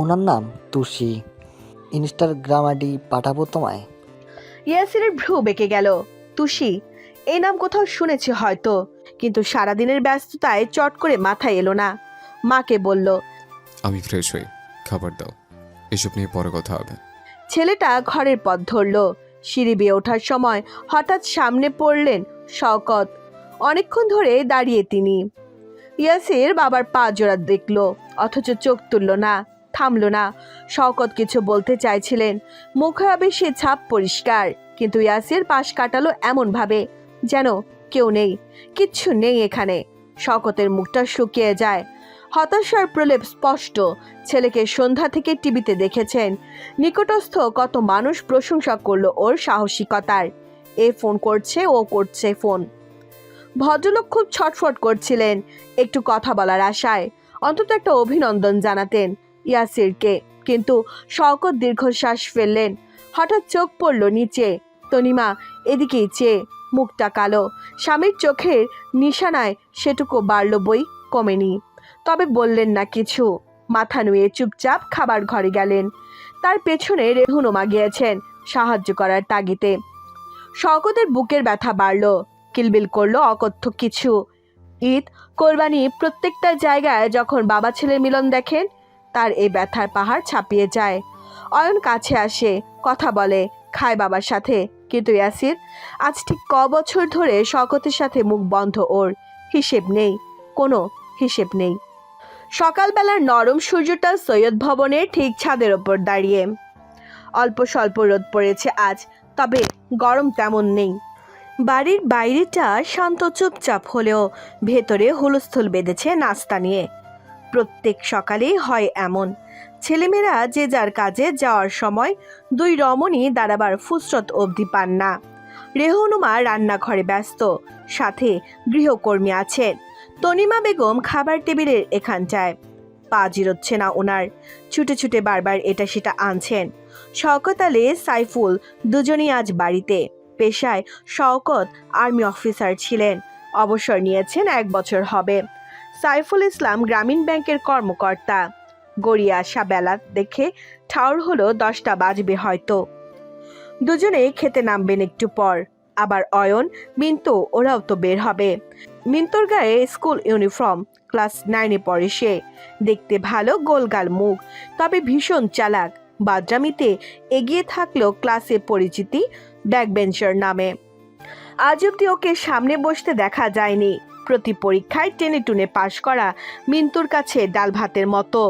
ওনার নাম তুষি, ইনস্টাগ্রাম আইডি পাঠাবো তোমায়। ইয়াসিরের ভ্রু বেঁকে গেল। তুষি, এই নাম কোথাও শুনেছি হয়তো, কিন্তু সারাদিনের ব্যস্ততায় চট করে মাথায় এলো না। মাকে বলল, আমি ফ্রেশ হই, খাবার দাও, এসব নিয়ে পরে কথা হবে। ছেলেটা ঘরের পথ ধরল। সিঁড়ি বেয়ে ওঠার সময় হঠাৎ সামনে পড়লেন শওকত। অনেকক্ষণ ধরে দাঁড়িয়ে তিনি। ইয়াসির বাবার পা জোড়া দেখল, অথচ চোখ তুলল না। থামল না। শওকত কিছু বলতে চাইছিলেন, মুখে আবেশে ছাপ পরিষ্কার, কিন্তু ইয়াসির পাশ কাটালো এমন ভাবে যেন কেউ নেই, কিচ্ছু নেই এখানে। শওকতের মুখটা শুকিয়ে যায়, হতাশার প্রলেপ স্পষ্ট। ছেলেকে সন্ধ্যা থেকে টিভিতে দেখেছেন, নিকটস্থ কত মানুষ প্রশংসা করলো ওর সাহসিকতার। এ ফোন করছে, ও করছে ফোন। ভদ্রলোক খুব ছটফট করছিলেন একটু কথা বলার আশায়, অন্তত একটা অভিনন্দন জানাতেন ইয়াসিরকে। কিন্তু শওকত দীর্ঘশ্বাস ফেললেন। হঠাৎ চোখ পড়ল নিচে, তনিমা এদিকেই চেয়ে, মুখটা কালো। স্বামীর চোখের নিশানায় সেটুকু বাড়ল বই, কমেনি। তবে বললেন না কিছু, মাথা নুয়ে চুপচাপ খাবার ঘরে গেলেন। তার পেছনে রেহুনুমা গিয়েছেন সাহায্য করার তাগিদে। শওকতের বুকের ব্যথা বাড়ল, কিলবিল করলো অকথ্য কিছু। ঈদ, কোরবানি, প্রত্যেকটা জায়গায় যখন বাবা ছেলের মিলন দেখেন, তার এই ব্যথার পাহাড় ছাপিয়ে যায়। অয়ন কাছে আসে, কথা বলে, খায় বাবার সাথে। কিন্তু ইয়াসির আজ ঠিক বছর ধরে শওকতের সাথে মুখ বন্ধ ওর। হিসেব নেই, কোনো হিসেব নেই। সকালবেলার নরম সূর্যটা সৈয়দ ভবনের ঠিক ছাদের ওপর দাঁড়িয়ে। অল্প স্বল্প রোদ পড়েছে আজ, তবে গরম তেমন নেই। বাড়ির বাইরেটা শান্ত চুপচাপ হলেও ভেতরে হুলস্থুল বেঁধেছে নাস্তা নিয়ে। প্রত্যেক সকালেই হয় এমন। ছেলেমেয়েরা যে যার কাজে যাওয়ার সময় দুই রমণী দাঁড়াবার ফুসরত অবধি পান না। রেহনুমা রান্নাঘরে ব্যস্ত, সাথে গৃহকর্মী আছেন। তনিমা বেগম খাবার টেবিলের এখানটায়। পা জিরোচ্ছে না ওনার, ছুটে ছুটে বারবার এটা সেটা আনছেন। শওকত আলী, সাইফুল দুজনই আজ বাড়িতে। পেশায় শওকত আর্মি অফিসার ছিলেন, অবসর নিয়েছেন 1 বছর হবে। সাইফুল ইসলাম গ্রামীণ ব্যাংকের কর্মকর্তা। গড়িয়ে আসা বেলা দেখে ঠাউর হলো 10টা বাজবে হয়তো। দুজনে খেতে নামবেন একটু পর। আবার অয়ন, মিন্তু ওরাও তো বের হবে। মিন্তুর গায়ে স্কুল ইউনিফর্ম, ক্লাস 9-এ পড়ে সে। দেখতে ভালো, গোলগাল মুখ, তবে ভীষণ চালাক। বাদরামিতে এগিয়ে থাকলেও ক্লাসে পরিচিতি ব্যাকবেঞ্চার নামে। আজ অব্দি ওকে সামনে বসতে দেখা যায়নি। প্রতি পরীক্ষায় টেনে টুনে পাশ করা মিন্তুর কাছে ডাল ভাতের মতো।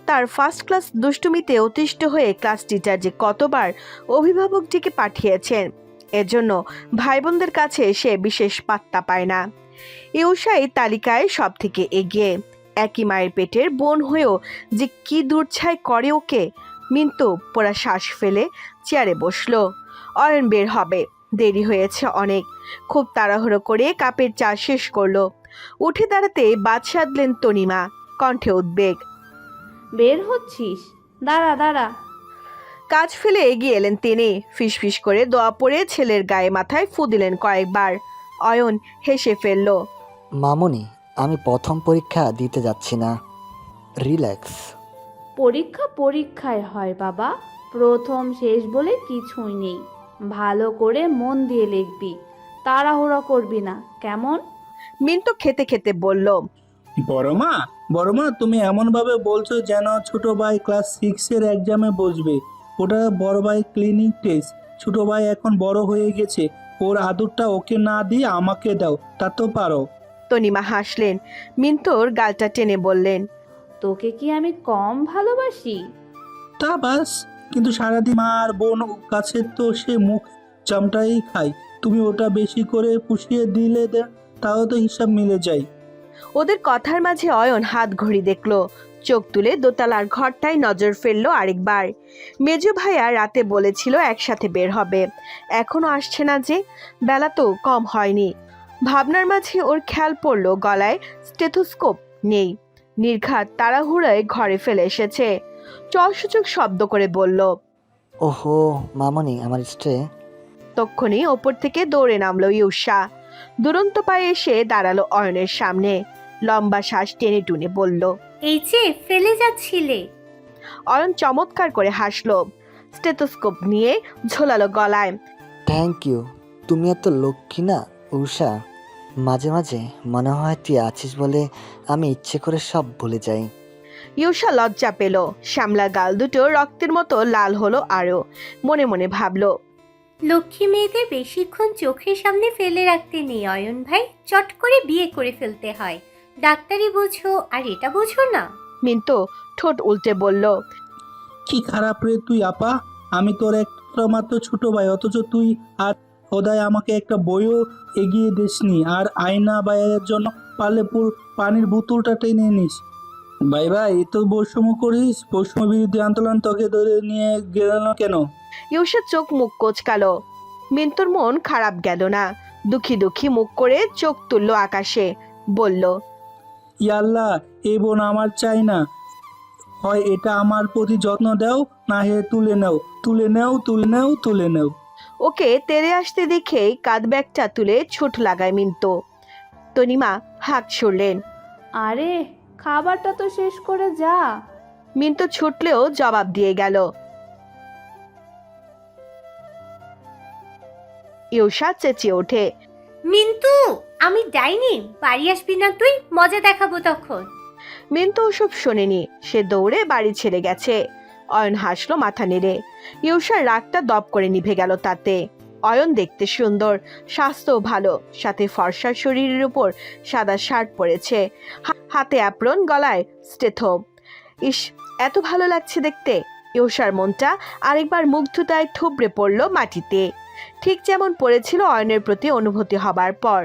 তার ফার্স্ট ক্লাস দুষ্টুমিতে অতিষ্ঠ হয়ে ক্লাস টিচার যে কতবার অভিভাবক ডেকে পাঠিয়েছেন, এজন্য ভাই বোনদের কাছে সে বিশেষ পাত্তা পায় না। ইউসাই তালিকায় সব থেকে এগিয়ে। একই মায়ের পেটের বোন হয়েও যে কি দূরছাই করে ওকে। মিন্তু পোড়া শ্বাস ফেলে চেয়ারে বসলো। অয়ন বের হবে, দেরি হয়েছে অনেক। খুব তাড়াহুড়ো করে কাপের চা শেষ করলো। উঠে দাঁড়াতে বাদ সাধলেন তনিমা, কণ্ঠে উদ্বেগ। বের হচ্ছিস? দাঁড়া দাঁড়া। কাজ ফেলে এগিয়ে এলেন তিনি। ফিসফিস করে দোয়া পড়ে ছেলের গায়ে মাথায় ফু দিলেন কয়েকবার। অয়ন হেসে ফেলল। মামুনি, আমি প্রথম পরীক্ষা দিতে যাচ্ছি না, রিল্যাক্স। পরীক্ষা পরীক্ষায় হয় বাবা, প্রথম শেষ বলে কিছুই নেই। ভালো করে মন দিয়ে লিখবি, তাড়াহুড়ো করবি না, কেমন? মিন্তু খেতে খেতে বলল। বড় মা তুমি এমন ভাবে বলছো যেন ছোট ভাই ক্লাস 6-এর এক্সামে বসবে। ওটা বড় ভাই ক্লিনিক টেস্ট। ছোট ভাই এখন বড় হয়ে গেছে, ওর আদরটা ওকে না দিয়ে আমাকে দাও, তা তো পারো। তনিমা হাসলেন। মিন্তুর গালটা টেনে বললেন, তোকে কি আমি কম ভালোবাসি? তা বাস, কিন্তু সারাদিন মা আর বোন কাছে তো সে মুখ চামটাই খায়। তুমি ওটা বেশি করে পুষিয়ে দিলে তাও তো হিসাব মিলে যায়। ওদের কথার মাঝে অয়ন হাত ঘড়ি দেখলো। চোখ তুলে দোতলার ঘরটায় নজর ফেললো আরেকবার। মেজো ভাইয়া রাতে বলেছিল একসাথে বের হবে, এখনো আসছে না যে। বেলা তো কম হয়নি। ভাবনার মাঝে ওর খেয়াল পড়লো গলায় স্টেথোস্কোপ নেই। নির্ঘাত তাড়াহুড়োয় ঘরে ফেলে এসেছে। চসূচক শব্দ করে বলল, ওহো মামুনি, আমার স্ট্রে। তক্ষুনি ওপর থেকে দৌড়ে নামলো ইউষা। দুরন্ত পায়ে এসে দাঁড়ালো অয়নের সামনে। লম্বা শ্বাস টেনে টুনে বলল, এই যে ফেলে যাচ্ছিলে। অয়ন চমৎকার করে হাসলো। স্টেথোস্কোপ নিয়ে ঝোলালো গলায়। Thank you. তুমি এত লক্ষ্মী না উষা, মাঝে মাঝে মনে হয় তুই আছিস বলে আমি ইচ্ছে করে সব ভুলে যাই। ইউষা লজ্জা পেল। শ্যামলা গাল দুটো রক্তের মতো লাল হলো আরো। মনে মনে ভাবলো, লক্ষ্মী মেয়েদের বেশিক্ষণ চোখের সামনে ফেলে রাখতে নেই অয়ন ভাই, চট করে বিয়ে করে ফেলতে হয়। ডাক্তারি বোঝো আর এটা বোঝো না। মিন্টু ঠোঁট উল্টে বলল, কি খারাপ রে তুই আপা, আমি তোর একটা মাত্র ছোট ভাই, অথচ তুই আর খোদায় আমাকে একটা বইও এগিয়ে দিসনি, আর আয়না বাইয়ের জন্য পারলে পানির বোতলটা টেনে নিস। ভাই ভাই, এ তো বৈষম্য করিস, বৈষম্য বিরোধী আন্দোলন তোকে ধরে নিয়ে গেল না কেন? ইউসা চোখ মুখ কোচকালো। মিন্টুর মন খারাপ গেল না, দুঃখী দুঃখী মুখ করে চোখ তুলল আকাশে, বলল, ইয়াল্লাহ, এই বোন আমার চাই না, হয় এটা আমার প্রতি যত্ন দাও, না হে তুলে নাও, তুলে নাও, তুলে নাও, তুলে নাও। ওকে তেরে আসতে দেখেই কাঁধ ব্যাগটা তুলে ছুট লাগায় মিন্টু। তনিমা হাত ছুড়লেন। আরে খাবারটা তো শেষ করে যা। মিন্টু ছুটলেও জবাব দিয়ে গেল। ইউসা চেঁচিয়ে ওঠে, মিন্টু, আমি ডাইনি, বাড়ি আসবি না তুই? মজা দেখাবো তখন। মিন্টু ওসব শোনেনি, সে দৌড়ে বাড়ি ছেড়ে গেছে। অয়ন হাসলো মাথা নেড়ে। ইউসার রাগটা দপ করে নিভে গেল তাতে। অয়ন দেখতে সুন্দর, স্বাস্থ্য ভালো, সাথে ফর্সা শরীরের উপর সাদা শার্ট পরেছে, হাতে অ্যাপ্রন, গলায় স্টেথোপ। ইস, এত ভালো লাগছে দেখতে। ইউসার মনটা আরেকবার মুগ্ধতায় থুবড়ে পড়ল মাটিতে, ঠিক যেমন পড়েছিল অয়নের প্রতি অনুভূতি হবার পর।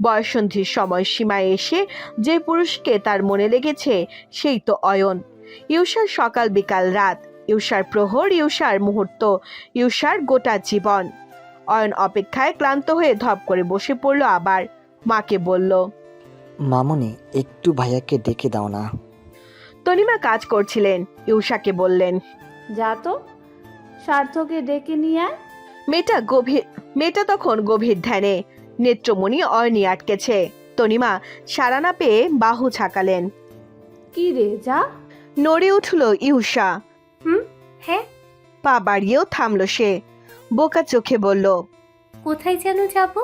বয়ঃসন্ধির সময় সীমায় এসে যে পুরুষকে তার মনে লেগেছে সেই তো অয়ন। ইউসার সকাল বিকাল রাত, ইউসার প্রহর, ইউসার মুহূর্ত, ইউসার গোটা জীবন। অয়ন অপেক্ষায় ক্লান্ত হয়ে ধপ করে বসে পড়ল আবার। মাকে বলল, মামুনি একটু ভাইয়াকে ডেকে দাও না। তনিমা কাজ করছিলেন, ইউসাকে বললেন, যা তো, সার্থকে ডেকে নিয়ে আয়। মেয়েটা তখন গভীর ধ্যানে, নেত্রমণি অয়নি আটকেছে। তনিমা সাড়া না পেয়ে বাহু ছাকালেন। কি রে, যা। নড়ে উঠল ইউসা। হ্যাঁ। পা বাড়িয়েও থামল সে, বোকা চোখে বলল, কোথায় যেন যাব?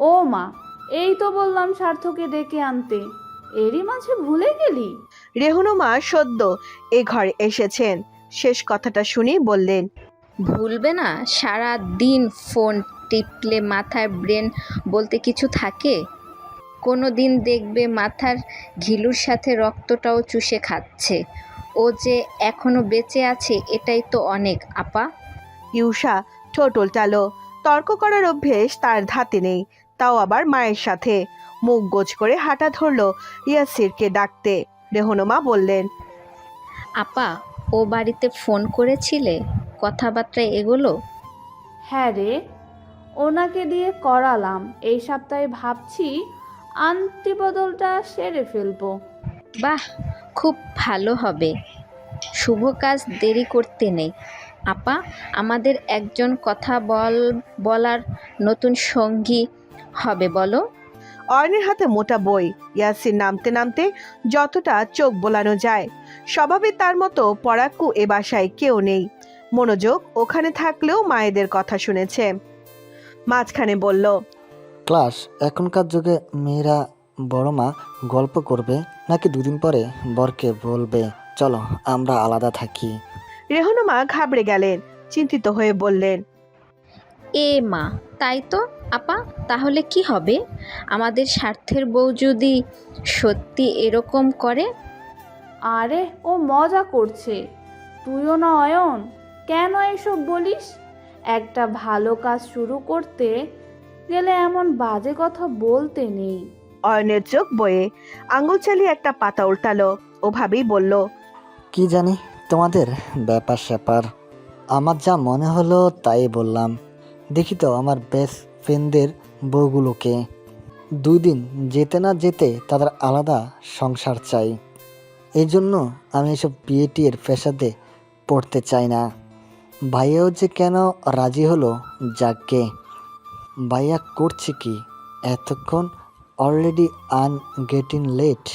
ও মা, এই তো বললাম সার্থকে ডেকে আনতে, এরই মাঝে ভুলে গেলি? রেহনুমা সদ্য এ ঘরে এসেছেন, শেষ কথাটা শুনি বললেন, ভুলবে না? সারা দিন ফোন টিপলে মাথায় ব্রেন বলতে কিছু থাকে? কোনো দিন দেখবে মাথার ঘিলুর সাথে রক্তটাও চুষে খাচ্ছে। ও যে এখনো বেঁচে আছে এটাই তো অনেক আপা। ইউসা ঠোঁট উল্টালো। তর্ক করার অভ্যেস তার ধাতে নেই, তাও আবার মায়ের সাথে। মুখ গোজ করে হাঁটা ধরল ইয়াসিরকে ডাকতে। রেহনুমা বললেন, আপা, ও বাড়িতে ফোন করেছিলে? কথাবার্তা এগোলো? হ্যাঁ রে, ওনাকে দিয়ে করালাম। এই সপ্তাহে ভাবছি আন্টি বদলটা সেরে ফেলবো। বাহ, খুব ভালো হবে। শুভ কাজ দেরি করতে নেই আপা। আমাদের একজন কথা বলার নতুন সঙ্গী হবে বলো। অয়নের হাতে মোটা বই। ইয়াসির নামতে নামতে যতটা চোখ বোলানো যায়। স্বভাবে তার মতো পড়াকু এ বাসায় কেউ নেই। মনোযোগ ওখানে থাকলেও মায়েদের কথা শুনেছে। মাঝখানে বলল, ক্লাস এখনকার যুগে মেয়েরা বড় মা গল্প করবে নাকি দুদিন পরে বরকে বলবে চলো আমরা আলাদা থাকি? রেহনুমা ঘাবড়ে গেলেন, চিন্তিত হয়ে বললেন, এ মা, তাই তো আপা। তাহলে কি হবে? আমাদের স্বার্থের বউ যদি সত্যি এরকম করে? আরে ও মজা করছে, তুইও না অয়ন, কেন এসব বলিস? একটা ভালো কাজ শুরু করতে গেলে এমন বাজে কথা বলতে নেই। অয়নের চোখ বয়ে আঙুল চালিয়ে একটা পাতা উল্টালো। ওভাবেই বলল, কি জানি তোমাদের ব্যাপার স্যাপার, আমার যা মনে হলো তাই বললাম। দেখি তো আমার বেস্ট ফ্রেন্ডদের বউগুলোকে, 2 দিন যেতে না যেতে তাদের আলাদা সংসার চাই। এই জন্য আমি এসব বিয়ে টিয়ের পেশাতে পড়তে চাই না। ভাইয়াও যে কেন রাজি হলো যাকে। ভাইয়া করছে কি এতক্ষণ? Already getting late.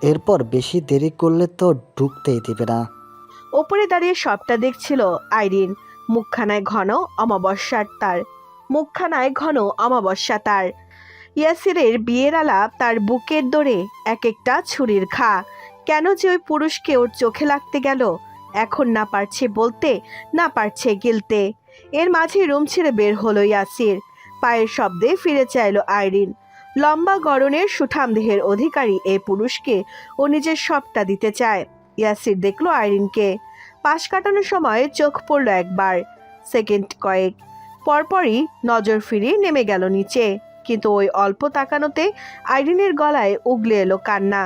এরপর বেশি দেরি করলে তো ঢুকতেই দেবে না। ওপরে দাঁড়িয়ে সবটা দেখছিল আইরিন। মুখখানায় ঘন অমাবস্যা তার। ইয়াসিরের বিয়ের আলাপ তার বুকের দোরে এক একটা ছুরির ঘা। কেন যে ওই পুরুষকে ওর চোখে লাগতে গেল, এখন না পারছে বলতে, না পারছে গিলতে। এর মাঝে রুম ছেড়ে বের হলো ইয়াসির। পায়ের শব্দে ফিরে চাইলো আইরিন। লম্বা গড়নের সুঠাম দেহের অধিকারী এই পুরুষকে ও নিজের সবটা দিতে চায়। ইয়াসির দেখলো আইরিনকে। পাশ কাটানোর সময় চোখ পড়ল একবার, সেকেন্ড কয়েক, পরপরই নজর ফিরিয়ে নেমে গেল নিচে। কিন্তু ওই অল্প তাকানোতে আইরিনের গলায় উগলে এলো কান্না।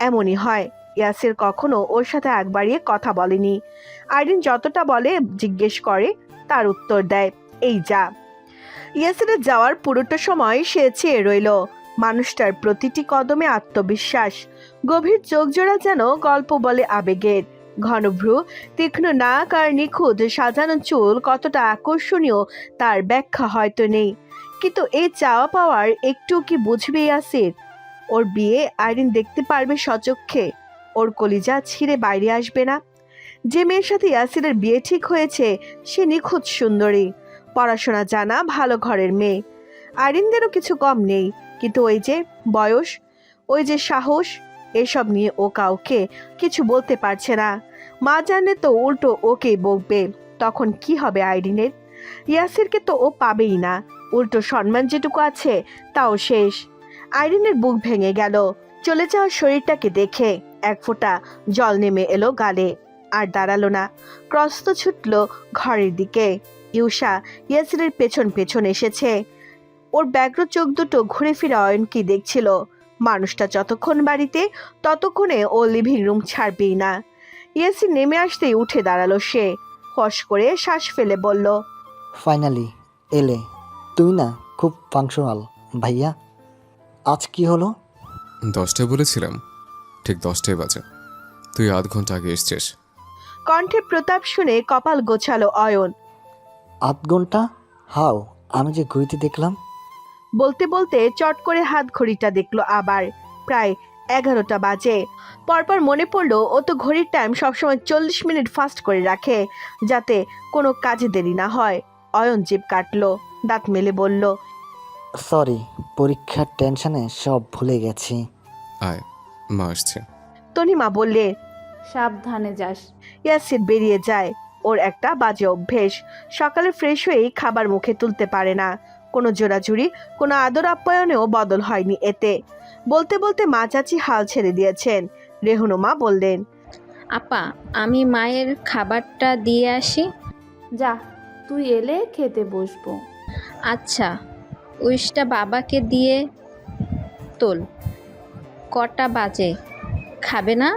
এমনই হয়, ইয়াসির কখনো ওর সাথে আগ বাড়িয়ে কথা বলেনি। আইরিন যতটা বলে, জিজ্ঞেস করে, তার উত্তর দেয়, এই যা। ইয়াসিরের যাওয়ার পুরোটা সময় সে চেয়ে রইল। মানুষটার প্রতিটি কদমে আত্মবিশ্বাস, গভীর চোখজোড়া যেন গল্প বলে আবেগের। ঘনভ্রু, তীক্ষ্ণ নাক আর নিখুঁত সাজানো চুল কতটা আকর্ষণীয় তার ব্যাখ্যা হয়তো নেই। কিন্তু এই চাওয়া পাওয়ার একটু কি বুঝবে ইয়াসির? ওর বিয়ে আইরিন দেখতে পারবে সচক্ষে? ওর কলিজা ছিঁড়ে বাইরে আসবে না? যে মেয়ের সাথে ইয়াসিরের বিয়ে ঠিক হয়েছে সে নিখুঁত সুন্দরী, পড়াশোনা জানা, ভালো ঘরের মেয়ে। আইরিনদেরও কিছু কম নেই, কিন্তু ওই যে বয়স, ওই যে সাহস, এসব নিয়ে ও কাউকে কিছু বলতে পারছে না। মা জানলে তো উল্টো ওকেই বকবে। তখন কি হবে আইরিনের? ইয়াসিরকে তো ও পাবেই না, উল্টো সম্মান যেটুকু আছে তাও শেষ। আইরিনের বুক ভেঙে গেল চলে যাওয়া শরীরটাকে দেখে। এক ফোঁটা জল নেমে এলো গালে, আর দাঁড়ালো না, ক্রস্ত ছুটল ঘরের দিকে। ইউষা ইয়াসিরের পেছন পেছন এসেছে। ওর ব্যগ্র চোখ দুটো ঘুরে ফিরে অয়নকে দেখছিল। মানুষটা যতক্ষণ বাড়িতে, ততক্ষণে ও লিভিং রুম ছাড়বেই না। ইয়াসির নেমে আসতেই উঠে দাঁড়ালো সে। ফস করে শ্বাস ফেলে বলল, ফাইনালি এলে। তুমি না খুব ফাংশনাল ভাইয়া। আজ কি হলো? 10টায় বলেছিলাম, ঠিক 10টায় বাজে। তুই আধ ঘন্টা আগে এসছিস। কণ্ঠে প্রতাপ শুনে কপাল গোছালো অয়ন। আধ ঘন্টা? হাও, আমি যে ঘুরিতে দেখলাম। বলতে বলতে চট করে হাত ঘড়িটা দেখলো আবার। প্রায় 11টা বাজে। পরপর মনে পড়লো ও তো ঘড়ির টাইম সবসময় 40 মিনিট ফাস্ট করে রাখে, যাতে কোনো কাজে দেরি না হয়। অয়ন জিভ কাটলো, দাঁত মেলে বলল, সরি, পরীক্ষার টেনশনে সব ভুলে গেছি। আয়, মা আসছে। তনিমা বললে, সাবধানে যাস। ইয়াসির বেরিয়ে যায়। ওর একটা বাজে অভ্যেস, সকালে ফ্রেশ হয়েই খাবার মুখে তুলতে পারে না। কোনো জোড়াজুড়ি, কোনো আদর আপ্যায়নেও বদল হয়নি এতে। বলতে বলতে মা চাচি হাল ছেড়ে দিয়েছেন। রেহনু মা বললেন, আপা, আমি মায়ের খাবারটা দিয়ে আসি। যা, তুই এলে খেতে বসবো। আচ্ছা, উইশটা বাবাকে দিয়ে তোল। কটা বাজে? খাবে না?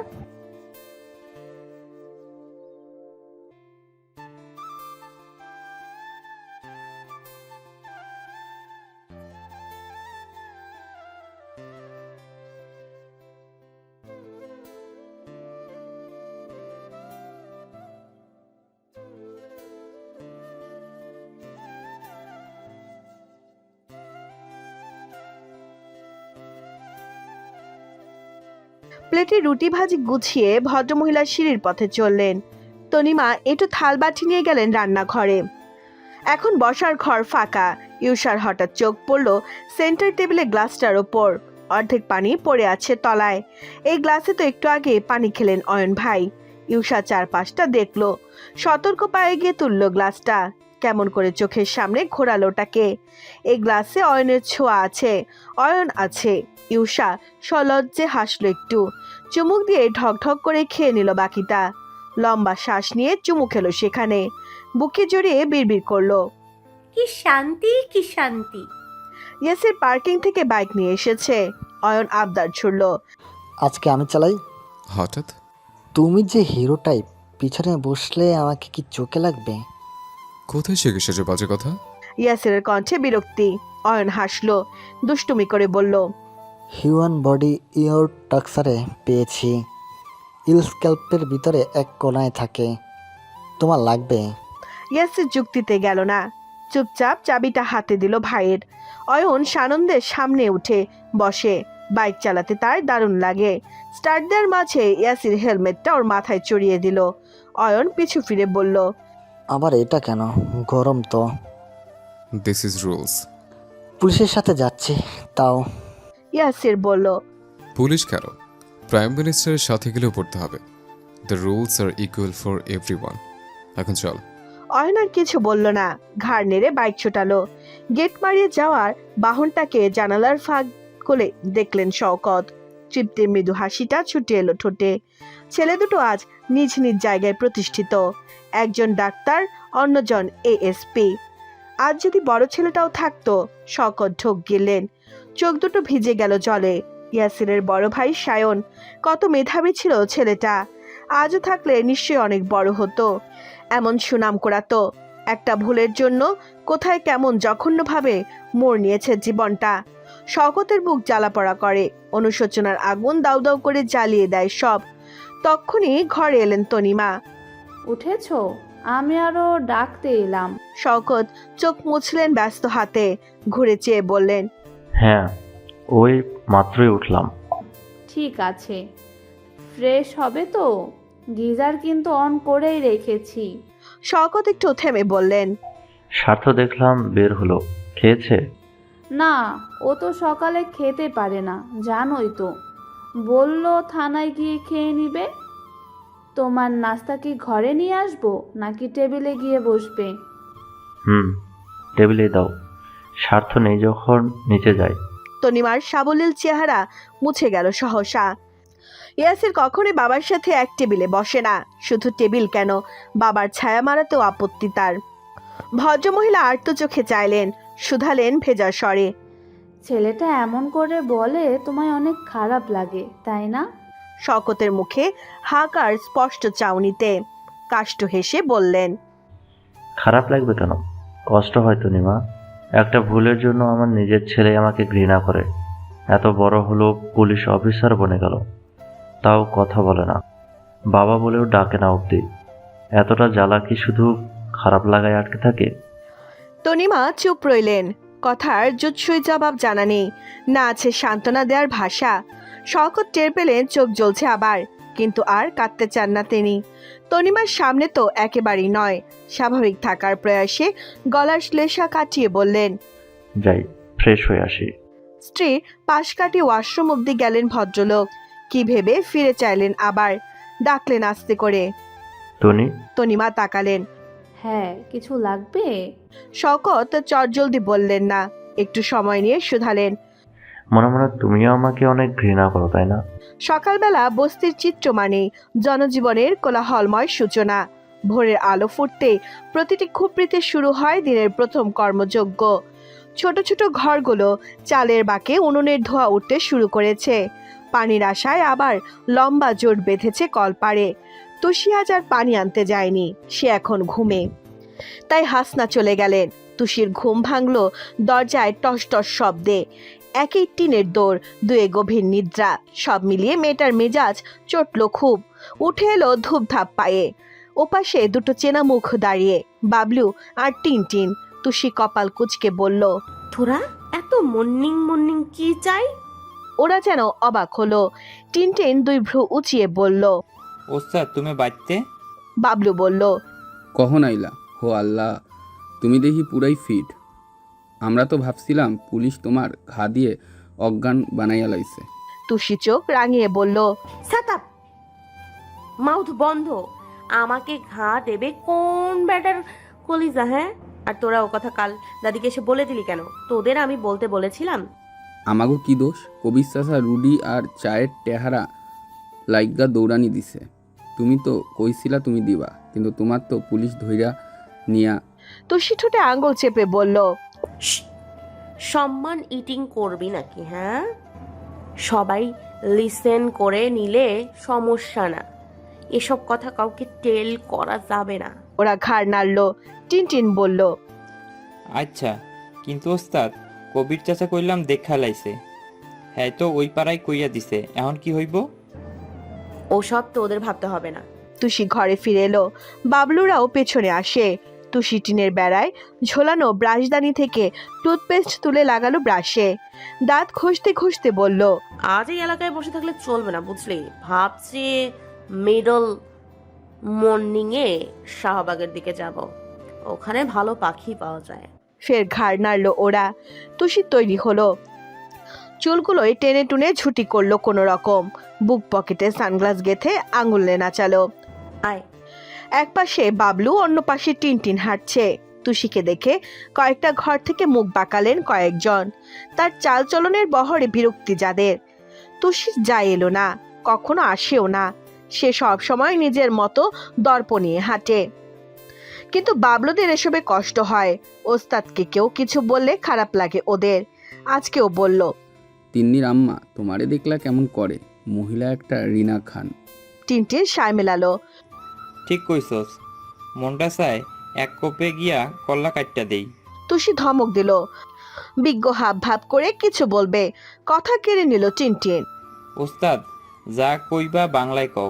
প্লেটে রুটি ভাজি গুছিয়ে ভদ্রমহিলা সিঁড়ির পথে চললেন। তনিমা একটু থাল বাটি নিয়ে গেলেন রান্নাঘরে। এখন বসার ঘর ফাঁকা। ইউষার হঠাৎ চোখ পড়ল সেন্টার টেবিলে গ্লাসটার ওপর। অর্ধেক পানি পড়ে আছে তলায়। এই গ্লাসে তো একটু আগে পানি খেলেন অয়ন ভাই। ইউষা চারপাশটা দেখলো, সতর্ক পায়ে গিয়ে তুললো গ্লাসটা। কেমন করে চোখের সামনে ঘোরালোটাকে। এই গ্লাসে অয়নের ছোঁয়া আছে, অয়ন আছে। ইউষা সলজ্জে হাসলো একটু, চুমুক দিয়ে ঢক ঢক করে খেয়ে নিল বাকিটা। লম্বা শ্বাস নিয়ে চুমু খেলো সেখানে। বুকে জড়িয়ে বিড়বিড় করলো, কি শান্তি, কি শান্তি। ইয়াসির পার্কিং থেকে বাইক নিয়ে এসেছে। অয়ন আবদার ছুড়ল, আজকে আমি চালাই। হঠাৎ? তুমি যে হিরো টাইপ, পিছনে বসলে আমাকে কি চোখে লাগবে? কোথায় শিখেছ যে বাজে কথা? ইয়াসিরের কণ্ঠে বিরক্তি। অয়ন হাসলো, দুষ্টুমি করে বলল, হিউম্যান বডি ইওর টাক্সারে পেয়েছি। ইল স্ক্যাল্পের ভিতরে এক কোনায় থাকে, তোমার লাগবে। ইয়াসির যুক্তিতে গেল না, চুপচাপ চাবিটা হাতে দিল ভাইয়ের। অয়ন সানন্দের সামনে উঠে বসে। বাইক চালাতে তার দারুণ লাগে। স্টার্ট দেওয়ার মাঝে ইয়াসির হেলমেটটা ওর মাথায় চড়িয়ে দিল। অয়ন পিছু ফিরে বলল, আবার এটা কেন? গরম তো। This is rules. পুলিশের সাথে যাচ্ছি তাও। ইয়াসির বলল, পুলিশ কেন? প্রাইম মিনিস্টারের সাথে গেলেও পড়তে হবে। The rules are equal for everyone. এখন চল। অয়ন আর কিছু বলল না, ঘাড় নেড়ে বাইক ছোটালো। গেট মারিয়ে যাওয়ার বাহনটাকে জানালার ফাঁক করে দেখলেন শওকত। তৃপ্তির মৃদু হাসিটা ছুটে এলো ঠোঁটে। ছেলে দুটো আজ নিজ নিজ জায়গায় প্রতিষ্ঠিত, একজন ডাক্তার, অন্যজন এএসপি। আজ যদি বড় ছেলেটাও থাকতো। শওকত ঢোক গিললেন, চোখ দুটো ভিজে গেল জলে। ইয়াসিরের বড় ভাই সায়ন, কত মেধাবী ছিল ছেলেটা, আজও থাকলে নিশ্চয়ই অনেক বড় হতো, এমন সুনাম করাতো। একটা ভুলের জন্য কোথায় কেমন জঘন্যভাবে মোড় নিয়েছে জীবনটা। শওকতের বুক জ্বালাপড়া করে, অনুশোচনার আগুন দাউ দাউ করে জ্বালিয়ে দেয় সব। তক্ষুনি ঘরে এলেন তনিমা। উঠেছো? আমি আরো ডাকতে এলাম। শওকত চোখ মুছলেন ব্যস্ত হাতে, ঘুরে চেয়ে বললেন, হ্যাঁ, ওই মাত্রই উঠলাম। ঠিক আছে, ফ্রেশ হবে তো? গিজার কিন্তু অন করেই রেখেছি। শওকত একটু থেমে বললেন, স্বার্থ দেখলাম বের হলো, খেয়েছে? না, ও তো সকালে খেতে পারে না, জানোই তো। বলল থানায় গিয়ে খেয়ে নিবে। তোমার নাস্তা কি ঘরে নিয়ে আসবো নাকি টেবিলে গিয়ে বসবে? টেবিলে দাও, স্বার্থ নেই যখন নিচে যাই। তনিমার সাবলীল চেহারা মুছে গেল সহসা। ইয়াসির কখনোই বাবার সাথে এক টেবিলে বসে না। শুধু টেবিল কেন, বাবার ছায়া মারাতেও আপত্তি তার। ভদ্রমহিলা আর্ত চোখে চাইলেন, শুধালেন ভেজা স্বরে, ছেলেটা এমন করে বলে তোমায় অনেক খারাপ লাগে, তাই না? শওকতের মুখে হাকার স্পষ্ট চাউনিতে কাষ্ঠ হেসে বললেন, খারাপ লাগবে কেন? কষ্ট হয় তনিমা। একটা ভুলের জন্য আমার নিজের ছেলে আমাকে ঘৃণা করে, এত বড় হলো, পুলিশ অফিসার বনে গেল, তাও কথা বলে না, বাবা বলেও ডাকে না অবধি। এতটা জ্বালা কি শুধু খারাপ লাগায় আটকে থাকে? তনিমা চুপ রইলেন। কথার জুৎসই জবাব জানা নেই, না আছে সান্ত্বনা দেওয়ার ভাষা। শওকত টের পেলেন চোখ জ্বলছে আবার, কিন্তু আর কাঁদতে চান না তিনি। তনিমার সামনে তো একেবারেই নয়। স্বাভাবিক থাকার প্রয়াসে গলার শ্লেষা কাটিয়ে বললেন, যাই ফ্রেশ হয়ে আসি। স্ত্রীর পাশ কাটিয়ে ওয়াশরুম অব্দি গেলেন ভদ্রলোক। কি ভেবে ফিরে চাইলেন আবার, ডাকলেন আস্তে করে। তনিমা তাকালেন। হ্যাঁ, কিছু লাগবে? শওকত চটজলদি বললেন না, একটু সময় নিয়ে শুধালেন, মনে মনে তুমিও আমাকে অনেক ঘৃণা করো, তাই না? সকালবেলা বস্তির চিত্র মানে জনজীবনের কোলাহলময় সূচনা। ভোরের আলো ফুটতে প্রতিটি খুপড়িতে শুরু হয় দিনের প্রথম কর্মযজ্ঞ। ছোট ছোট ঘরগুলো চালের বাঁকে উনুনের ধোঁয়া উঠতে শুরু করেছে। পানির আশায় আবার লম্বা জোট বেঁধেছে কলপাড়ে। তুষি আজ আর পানি আনতে যায়নি, সে এখন ঘুমে। তাই হাসনা চলে গেলেন। তুষির ঘুম ভাঙল দরজায় টস টস শব্দে। একই টিনের দৌড়, দুয়ে গভীর নিদ্রা, সব মিলিয়ে মেয়েটার মেজাজ চটল খুব। উঠে এলো ধূপধাপ পায়ে। ওপাশে দুটো চেনা মুখ দাঁড়িয়ে, বাবলু আর টিনটিন। তুষি কপাল কুঁচকে বলল, তোরা এত মর্নিং মর্নিং কি চাই? ওরা যেন অবাক হলো। টিনটিন দুই ভ্রু উঁচিয়ে বলল, ওস্তাদ তুমি বাড়তে? বাবলু বলল, কখন আইলা? হো আল্লাহ, তুমি দেখি পুরাই ফিট। আমরা তো ভাবছিলাম পুলিশ তোমার ঘা দিয়ে অজ্ঞান বানাইয়া লাইছে। তুষি চোখ রাঙিয়ে বলল, সাতাপ, মাউথ বন্ধ। আমাকে ঘা দেবে কোন ব্যাটার কলিজা? হ্যাঁ, আর তোরা ও কথা কাল দাদিকে এসে বলে দিলি কেন? তোদের আমি বলতে বলেছিলাম? আমাগো কি দোষ? কবির চাচা রুডি আর চায়ের টেহারা লাইগা দৌড়ানি দিছে। তুমি তো কইছিলা তুমি দিবা, কিন্তু তোমার তো পুলিশ ধইরা নিয়া। তুষি ঠোঁটে আঙ্গুল চেপে বলল, সম্মান ইটিং করবি নাকি? হ্যাঁ, সবাই লিসেন করে নিলে সমস্যা না, এসব কথা কাউকে টেল করা যাবে না। ওরা ঘাড় নাড়ল। টিনটিন বলল, আচ্ছা, কিন্তু ওস্তাদ কবির চাচা কইলাম দেখা লাইছে, হ্যাঁ তো ওই পাড়ায় কইয়া দিছে, এখন কি হইব? ওসব তো ওদের ভাবতে হবে না। তুষি ঘরে ফিরে এলো। বাবলুরাও পেছনে আসে। তুষি টিনের বেড়ায় ঝোলানো ব্রাশদানি থেকে টুথপেস্ট তুলে লাগালো ব্রাশে। দাঁত ঘষতে ঘষতে বলল, আজ এই এলাকায় বসে থাকলে চলবে না, বুঝলি? ভাবছি মিডল মর্নিংয়ে শাহবাগের দিকে যাব, ওখানে ভালো পাখি পাওয়া যায়। ফের ঘাড় নাড়লো ওরা। তুষি তৈরি হলো। চুলগুলোয় টেনে টুনে ঝুটি করলো কোনো রকম। বুক পকেটে সানগ্লাস গেথে আঙুলে নাচালো। আয়। এক পাশে বাবলু, অন্য পাশে টিনটিন হাঁটছে। তুষিকে দেখে কয়েকটা ঘর থেকে মুখ বাঁকালেন কয়েকজন। তার চালচলনের বহরে বিরক্তি যাদের। তুষি যায় এলো না, কখনো আসেও না। সে সব সময় নিজের মতো দর্প নিয়ে হাঁটে। কিন্তু বাবলুদের এসবে কষ্ট হয়। ওস্তাদকে কেউ কিছু বললে খারাপ লাগে ওদের। আজকেও বলল, তিন্নির আম্মা তোমারে দেখলা কেমন করে, মহিলা একটা রিনা খান। টিনটিন সায় মেলালো। ঠিক কইছস, মনটা চায় এক কোপে গিয়া কল্লা কাটটা দেই। তুষি ধমক দিল। বিজ্ঞ হাব ভাব করে কিছু বলবে, কথা কেড়ে নিল টিনটিন। ওস্তাদ যা কইবা বাংলায় কও,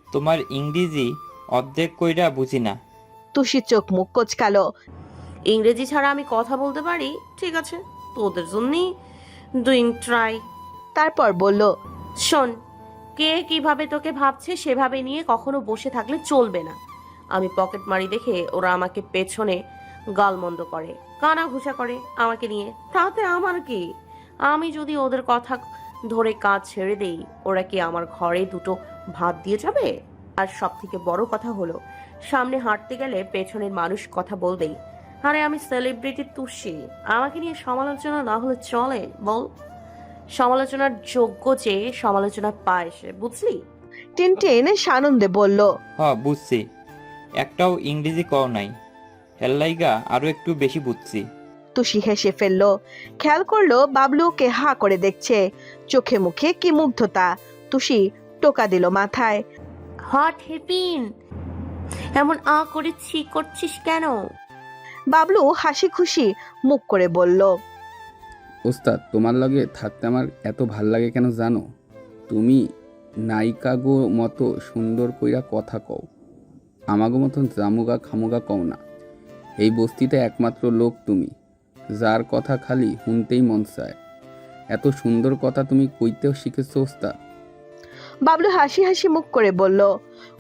তোমার ইংরেজি অর্ধেক কইরা বুঝি না। তুষি চোখ মুখ কোচকালো। ইংরেজি ছাড়া আমি কথা বলতে পারি, ঠিক আছে, তোদের জন্যই ডুইং ট্রাই। তারপর বলল, শোন, কে কিভাবে তোকে ভাবছে সেভাবে নিয়ে কখনো বসে থাকলে চলবে না। আমি পকেট মারি দেখে ওরা আমাকে পেছনে গালমন্দ করে, কানা ঘুষা করে আমাকে নিয়ে। তাতে আমার কি? আমি যদি ওদের কথা ধরে কাজ ছেড়ে দেই, ওরা কি আমার ঘরে দুটো ভাত দিয়ে যাবে? আর সব থেকে বড় কথা হলো, সামনে হাঁটতে গেলে পেছনের মানুষ কথা বলবেই, আরে আমি সেলিব্রিটি তুষি, আমাকে নিয়ে সমালোচনা না হলে চলে বল? সমালোচনার যোগ্য যে সমালোচনা পায় সে, বুঝলি? টিনটিন সানন্দে বলল, বুঝছি, একটাও ইংরেজি কও নাই, হেল্লাইগা আরো একটু বেশি বুঝছি। তুষি হেসে ফেলল। খেয়াল করলো বাবলুকে হা করে দেখছে, চোখে মুখে কি মুগ্ধতা। তুষি টোকা দিল মাথায়। হট হেপিন, এমন করে ছি করছিস কেন? বাবলু হাসি খুশি মুখ করে বলল, ওস্তাদ তোমার লগে থাকতে আমার এত ভাল লাগে কেন জানো? তুমি নায়িকাগো মতো সুন্দর কইরা কথা কও, আমাগো মতন জামুগা খামুগা কও না। এই বস্তিতে একমাত্র লোক তুমি, যার কথা খালি শুনতেই মন চায়। এত সুন্দর কথা তুমি কইতেও শিখেছো ওস্তাদ। বাবলু হাসি হাসি মুখ করে বলল।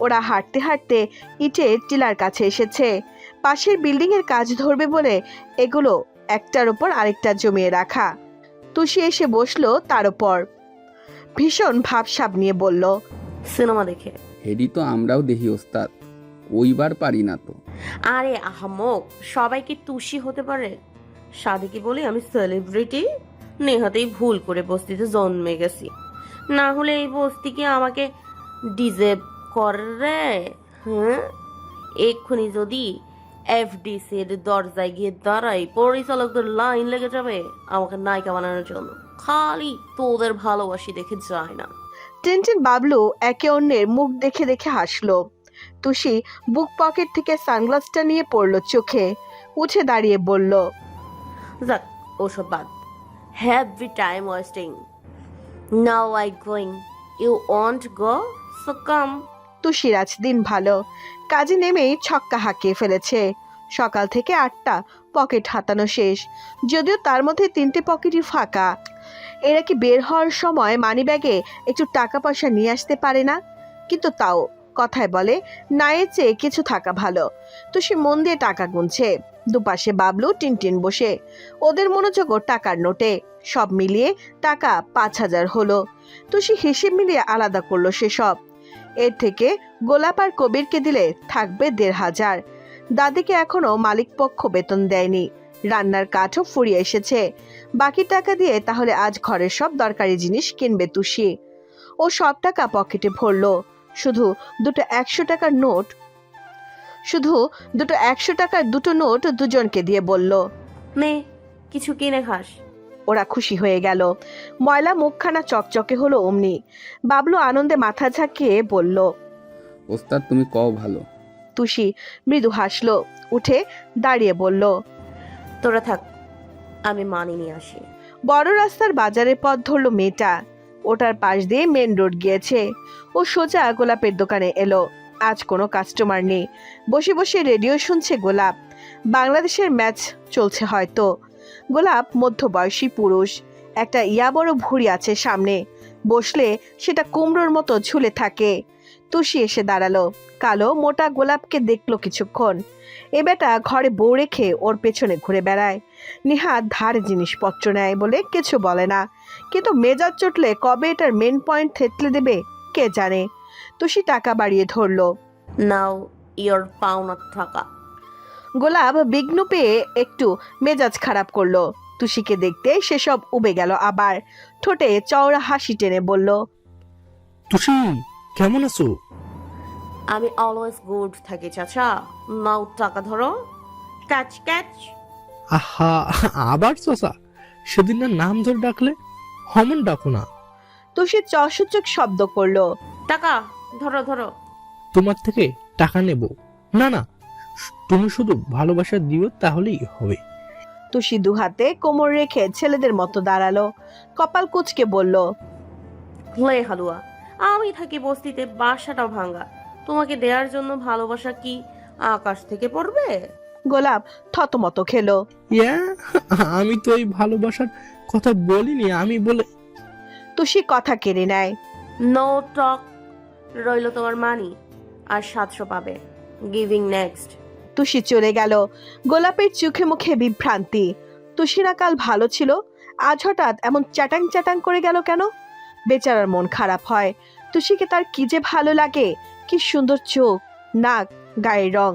ওরা হাঁটতে হাঁটতে ইটের টিলার কাছে এসেছে। পাশের বিল্ডিং এর কাজ ধরবে বলে এগুলো একটার উপর আরেকটা জমিয়ে রাখা। তুষি এসে বসলো তার উপর, ভীষণ ভাবসাব নিয়ে বলল, সিনেমা দেখে। হেডি তো আমরাও দেখি ওস্তাদ, ওইবার পারি না তো। আরে আহামক, সবাই কি তুষি হতে পারে? সাদে কি বলি আমি সেলিব্রিটি? নেহাতেই ভুল করে বস্তিতে জন্মে গেছি, না হলে এই বস্তি কি আমাকে ডিজেব করে? হ্যাঁ, এক্ষুনি যদি এফডিসির দরজায় গিয়ে দাঁড়াই, পরিচালকদের লাইন লেগে যাবে আমাকে নায়িকা বানানোর জন্য। খালি তোদের ভালোবাসি দেখে যায় না। টিনটিন বাবলু একে অন্যের মুখ দেখে দেখে হাসলো। তুষি বুক পকেট থেকে সানগ্লাসটা নিয়ে পড়লো চোখে, উঠে দাঁড়িয়ে বলল, যাক ওসব বাদ, heavy time wasting, now I going, you want go, so come. তুষির আজ দিন ভালো, কাজে নেমেই ছক্কা হাঁকিয়ে ফেলেছে। সকাল থেকে 8টা পকেট হাতানো শেষ, যদিও তার মধ্যে 3টে পকেটই ফাঁকা। এরা কি বের হওয়ার সময় মানিব্যাগে একটু টাকা পয়সা নিয়ে আসতে পারে না? কিন্তু তাও কথায় বলে নায়ের চেয়ে কিছু থাকা ভালো। তুষি মন দিয়ে টাকা গুনছে। দুপাশে বাবলু টিনটিন বসে, ওদের মনোযোগও টাকার নোটে। সব মিলিয়ে টাকা 5,000 হলো। তুষি হিসেব মিলিয়ে আলাদা করলো সেসব। এর থেকে গোলাপ আর কবিরকে দিলে থাকবে 1,500। দাদিকে এখনো মালিক পক্ষ বেতন দেয়নি, রান্নার কাঠও ফুরিয়ে এসেছে। বাকি টাকা দিয়ে তাহলে আজ ঘরের সব দরকারি জিনিস কিনবে তুষি। ও সব টাকা পকেটে ভরলো। শুধু দুটো 100 টাকার দুটো নোট দুজনকে দিয়ে বলল, নে কিছু কিনে খাস। ওরা খুশি হয়ে গেল। ময়লা মুখখানা চকচকে হলো অমনি। বাবলু আনন্দে মাথা ঝাঁকিয়ে বলল, ওস্তাদ তুমি কও ভালো। তুষি মৃদু হাসলো, উঠে দাঁড়িয়ে বলল, তোরা থাক, আমি মানি নিয়ে আসি। বড় রাস্তার বাজারের পথ ধরলো মেয়েটা। ওটার পাশ দিয়ে মেন রোড গিয়েছে। ও সোজা গোলাপের দোকানে এলো। আজ কোনো কাস্টমার নেই। বসে বসে রেডিও শুনছে গোলাপ। বাংলাদেশের ম্যাচ চলছে হয়তো। গোলাপ মধ্যবয়সী পুরুষ, একটা বড় ভুঁড়ি আছে সামনে, বসলে সেটা কুমড়োর মতো ঝুলে থাকে। তুষি এসে দাঁড়ালো। কালো মোটা গোলাপকে দেখলো কিছুক্ষণ। এ বেটা ঘরে বউ রেখে ওর পেছনে ঘুরে বেড়ায়। নিহাত ধার জিনিসপত্র নেয় বলে কিছু বলে না, কিন্তু মেজাজ চটলে কবে এটার মেন পয়েন্ট থেতলে দেবে কে জানে। তুষি টাকা বাড়িয়ে ধরলো। নাও ইয়োর পাওনা টাকা। গোলাপ বিঘ্ন পেয়ে একটু মেজাজ খারাপ করলো। তুষিকে দেখতে সেসব উবে গেল, আবার ঠোঁটে চওড়া হাসি টেনে বলল, তুষি কেমন আছো? আমি অলওয়েজ গুড থাকি চাচা। নাও টাকা ধরো। Catch catch. আহা, আবার চষা, সেদিন না নাম ধরে ডাকলে, হমন ডাকো না। তুষি চসূচক শব্দ করলো। টাকা ধরো ধরো। তোমার থেকে টাকা নেব না? না, তুমি শুধু ভালোবাসা দিও, তাহলেই হবে। তুষি দুহাতে কোমর রেখে ছেলেদের মতো দাঁড়ালো, কপাল কুঁচকে বলল, লে হালুয়া, আমি থাকি বস্তিতে, বাসাটাও ভাঙা। তোমাকে দেওয়ার জন্য ভালোবাসা কি আকাশ থেকে পড়বে? গোলাপ থতমত খেলো। ইয়া, আমি তো এই ভালোবাসার কথা বলিনি, আমি বলে। তুষি কথা কেড়ে নেয়। No talk. রইল তোমার মানি, আর 700 পাবে। Giving next. তুষি চলে গেল। গোলাপের চোখে মুখে বিভ্রান্তি। তুষিরা কাল ভালো ছিল, আজ হঠাৎ এমন চ্যাটাং চ্যাটাং করে গেল কেন? বেচারার মন খারাপ হয়। তুষিকে তার কি যে ভালো লাগে, কি সুন্দর চোখ, নাক, গায়ের রং,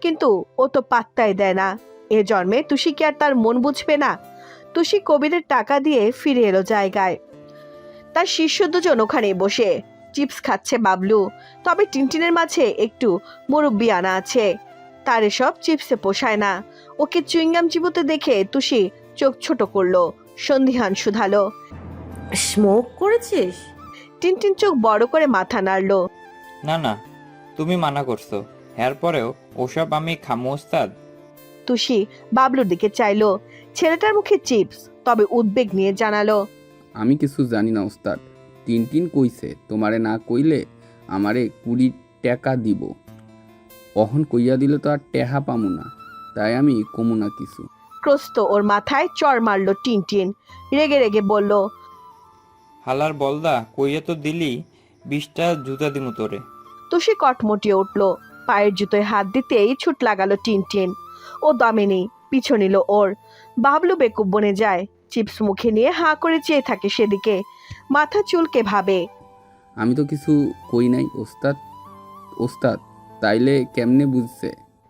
কিন্তু ও তো পাত্তাই দেয় না। এ জন্মে তুষি কি আর তার মন বুঝবে না? তুষি কবিরের টাকা দিয়ে ফিরে এলো জায়গায়। তার শিষ্য দুজন ওখানে বসে চিপস খাচ্ছে বাবলু, তবে টিনটিনের মাঝে একটু মুরব্বি আনা আছে। তার এসব চিপসে পোষায় না। ওকে চুইংগাম চিবোতে দেখে তুষি চোখ ছোট করলো, সন্ধিহান শুধালো, স্মোক করেছিস? টিনটিন চোখ বড় করে মাথা নাড়লো। না না, তুমি মানা করছো, এরপরেও ওসব আমি খামো ওস্তাদ। তুষি বাবলুর দিকে চাইলো। ছেলেটার মুখে চিপস, তবে উদ্বেগ নিয়ে জানালো, আমি কিছু জানি না ওস্তাদ। টিনটিন কইছে তোমারে না কইলে আমারে 20 টাকা দিব। অহন কইয়া দিলে তো আর টেহা পামু না, তাই আমি কমু না কিছু। ক্রস্ত ওর মাথায় চড় মারলো টিনটিন। রেগে রেগে বলল, হালার বলদা, কইয়া তো দিলি, 20টা জুতা দিমু তোরে। তুষি কটমটিয়ে উঠলো। পায়ের জুতোয় হাত দিতেই ছুট লাগালো টিনটিন। ও দমে নেই, পিছু নিল ওর। বাবলু বেকুব বনে যায়। চিপস মুখে নিয়ে হাঁ করে চেয়ে থাকে সেদিকে, মাথা চুলকে ভাবে, আমি তো কিছু কই নাই ওস্তাদ। ওস্তাদ তাইলে কেমনে বুঝছে?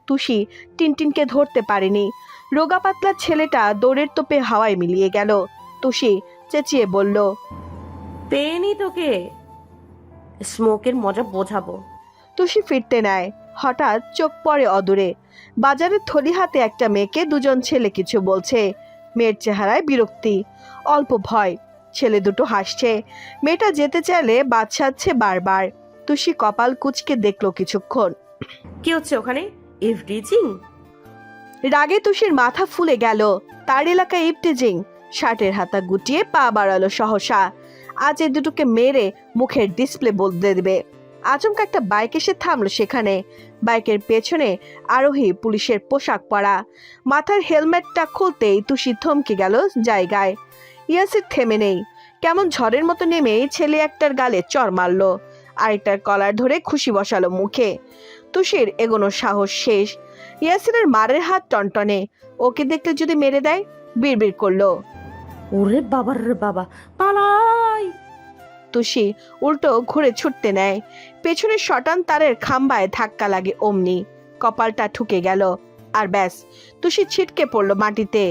তুষি টিনটিনকে ধরতে পারেনি। রোগা পাতলা ছেলেটা দৌড়ের তোপে হাওয়ায় মিলিয়ে গেল। তুষি চেঁচিয়ে বলল, পেনি তোকে, স্মোকের মজা বোঝাবো। তুষি ফিরতে নেয়। হঠাৎ চোখ পড়ে অদূরে। বাজারের থলি হাতে একটা মেয়েকে দুজন ছেলে কিছু বলছে। মেয়ের চেহারায় বিরক্তি, অল্প ভয়। ছেলে দুটো হাসছে। মেয়েটা যেতে চাইলে বাদশাচ্ছে বারবার। তুষি কপাল কুচকে দেখলো কিছুক্ষণ। কি হচ্ছে ওখানে? ইভটিজিং? রাগে তুষির মাথা ফুলে গেল। তার এলাকায় ইভটিজিং? শার্টের হাতা গুটিয়ে পা বাড়ালো সহসা। আজ এই দুটোকে মেরে মুখের ডিসপ্লে বদলে দেবে। আচমকা একটা বাইক এসে থামলো সেখানে। বাইকের পেছনে আরোহী পুলিশের পোশাক পরা। মাথার হেলমেটটা খুলতেই তুষি থমকে গেল জায়গায়। ইয়াসির থেমে নেই। কেমন ঝড়ের মতো নেমেই ছেলে একটার গালে চড় মারলো, আরেকটার কলার ধরে খুশি বসালো মুখে। তুষির এগোনোর সাহস শেষ। ইয়াসিরের মারের হাত টনটনে। ওকে দেখলে যদি মেরে দেয়, বিড়বিড় করলো, ওরে বাবার রে বাবা, পালাই! তুষি উল্টো ঘুরে ছুটতে নেয়। পেছনে শটান তারের খাম্বায় ধাক্কা লাগে অমনি। কপালটা ঠুকে গেল। আর ব্যাস, তুষি ছিটকে পড়লো মাটিতে।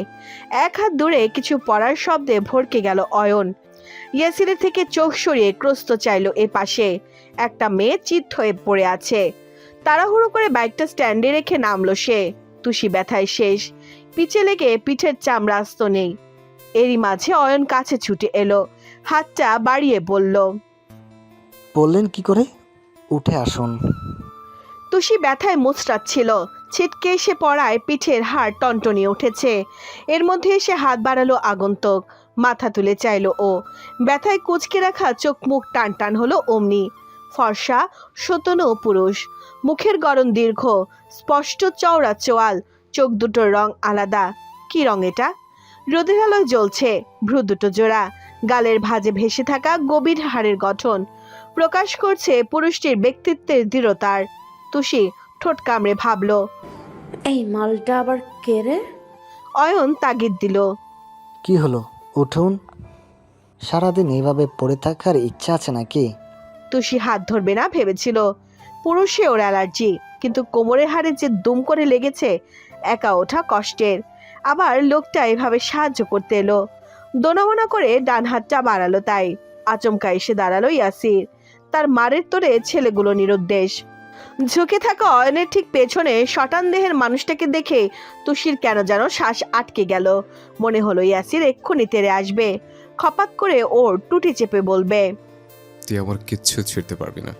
এক হাত দূরে কিছু পড়ার শব্দে ভরকে গেল অয়ন। ইয়াসিরের থেকে চোখ সরিয়ে ক্রস্ত চাইলো এ পাশে। একটা মেয়ে চিৎ হয়ে পড়ে আছে। তাড়াহুড়ো করে বাইকটা স্ট্যান্ডে রেখে নামলো সে। তুষি ব্যথায় শেষ। পিছে লেগে পিঠের চামড়া আস্ত নেই। এরই মাঝে অয়ন কাছে ছুটে এলো, হাতটা বাড়িয়ে বলল, বললেন কি করে? উঠে আসুন। তুষি ব্যথায় মুচড়াচ্ছিল। ছিটকে এসে পড়ায় পিঠের হাড় টনটনিয়ে উঠেছে। এর মধ্যে এসে হাত বাড়ালো আগন্তুক। মাথা তুলে চাইলো ও। ব্যথায় কুচকে রাখা চোখ মুখ টান টান হলো অমনি। ফর্সা সতনু পুরুষ, মুখের গড়ন দীর্ঘ, স্পষ্ট চওড়া চোয়াল, চোখ দুটোর রং আলাদা। কি রং এটা? রোদের আলোয় জ্বলছে। ভ্রু দুটো জোড়া, গালের ভাঁজে ভেসে থাকা গভীর হাড়ের গঠন প্রকাশ করছে পুরুষটির ব্যক্তিত্বের দৃঢ়তার। তুষি ঠোঁট কামড়ে ভাবলো, এই মালটা আবার কে রে? অয়ন তাগিদ দিল, কি হলো, উঠুন। সারাদিন এইভাবে পড়ে থাকার ইচ্ছা আছে নাকি? তুষি হাত ধরবে না ভেবেছিল। পুরুষে ওর অ্যালার্জি, কিন্তু কোমরের হাড়ে যে দুম করে লেগেছে একা ওঠা কষ্টের। আবার লোকটা এভাবে সাহায্য করতে এলো। দোনামোনা করে ডান হাতটা বাড়ালো, তাই আচমকা এসে দাঁড়ালো ইয়াসির। তার মারের তোরে ছেলেগুলো নিরুদ্দেশ। ঝুঁকে থাকা অয়নের ঠিক পেছনে শটান দেহের মানুষটাকে দেখে তুষির কেন যেন শ্বাস আটকে গেল। মনে হলো ইয়াসির এক্ষুনি তেড়ে আসবে, খপাত করে ওর টুটি চেপে বলবে, তুই আমার কিচ্ছু ছিঁড়তে পারবি না।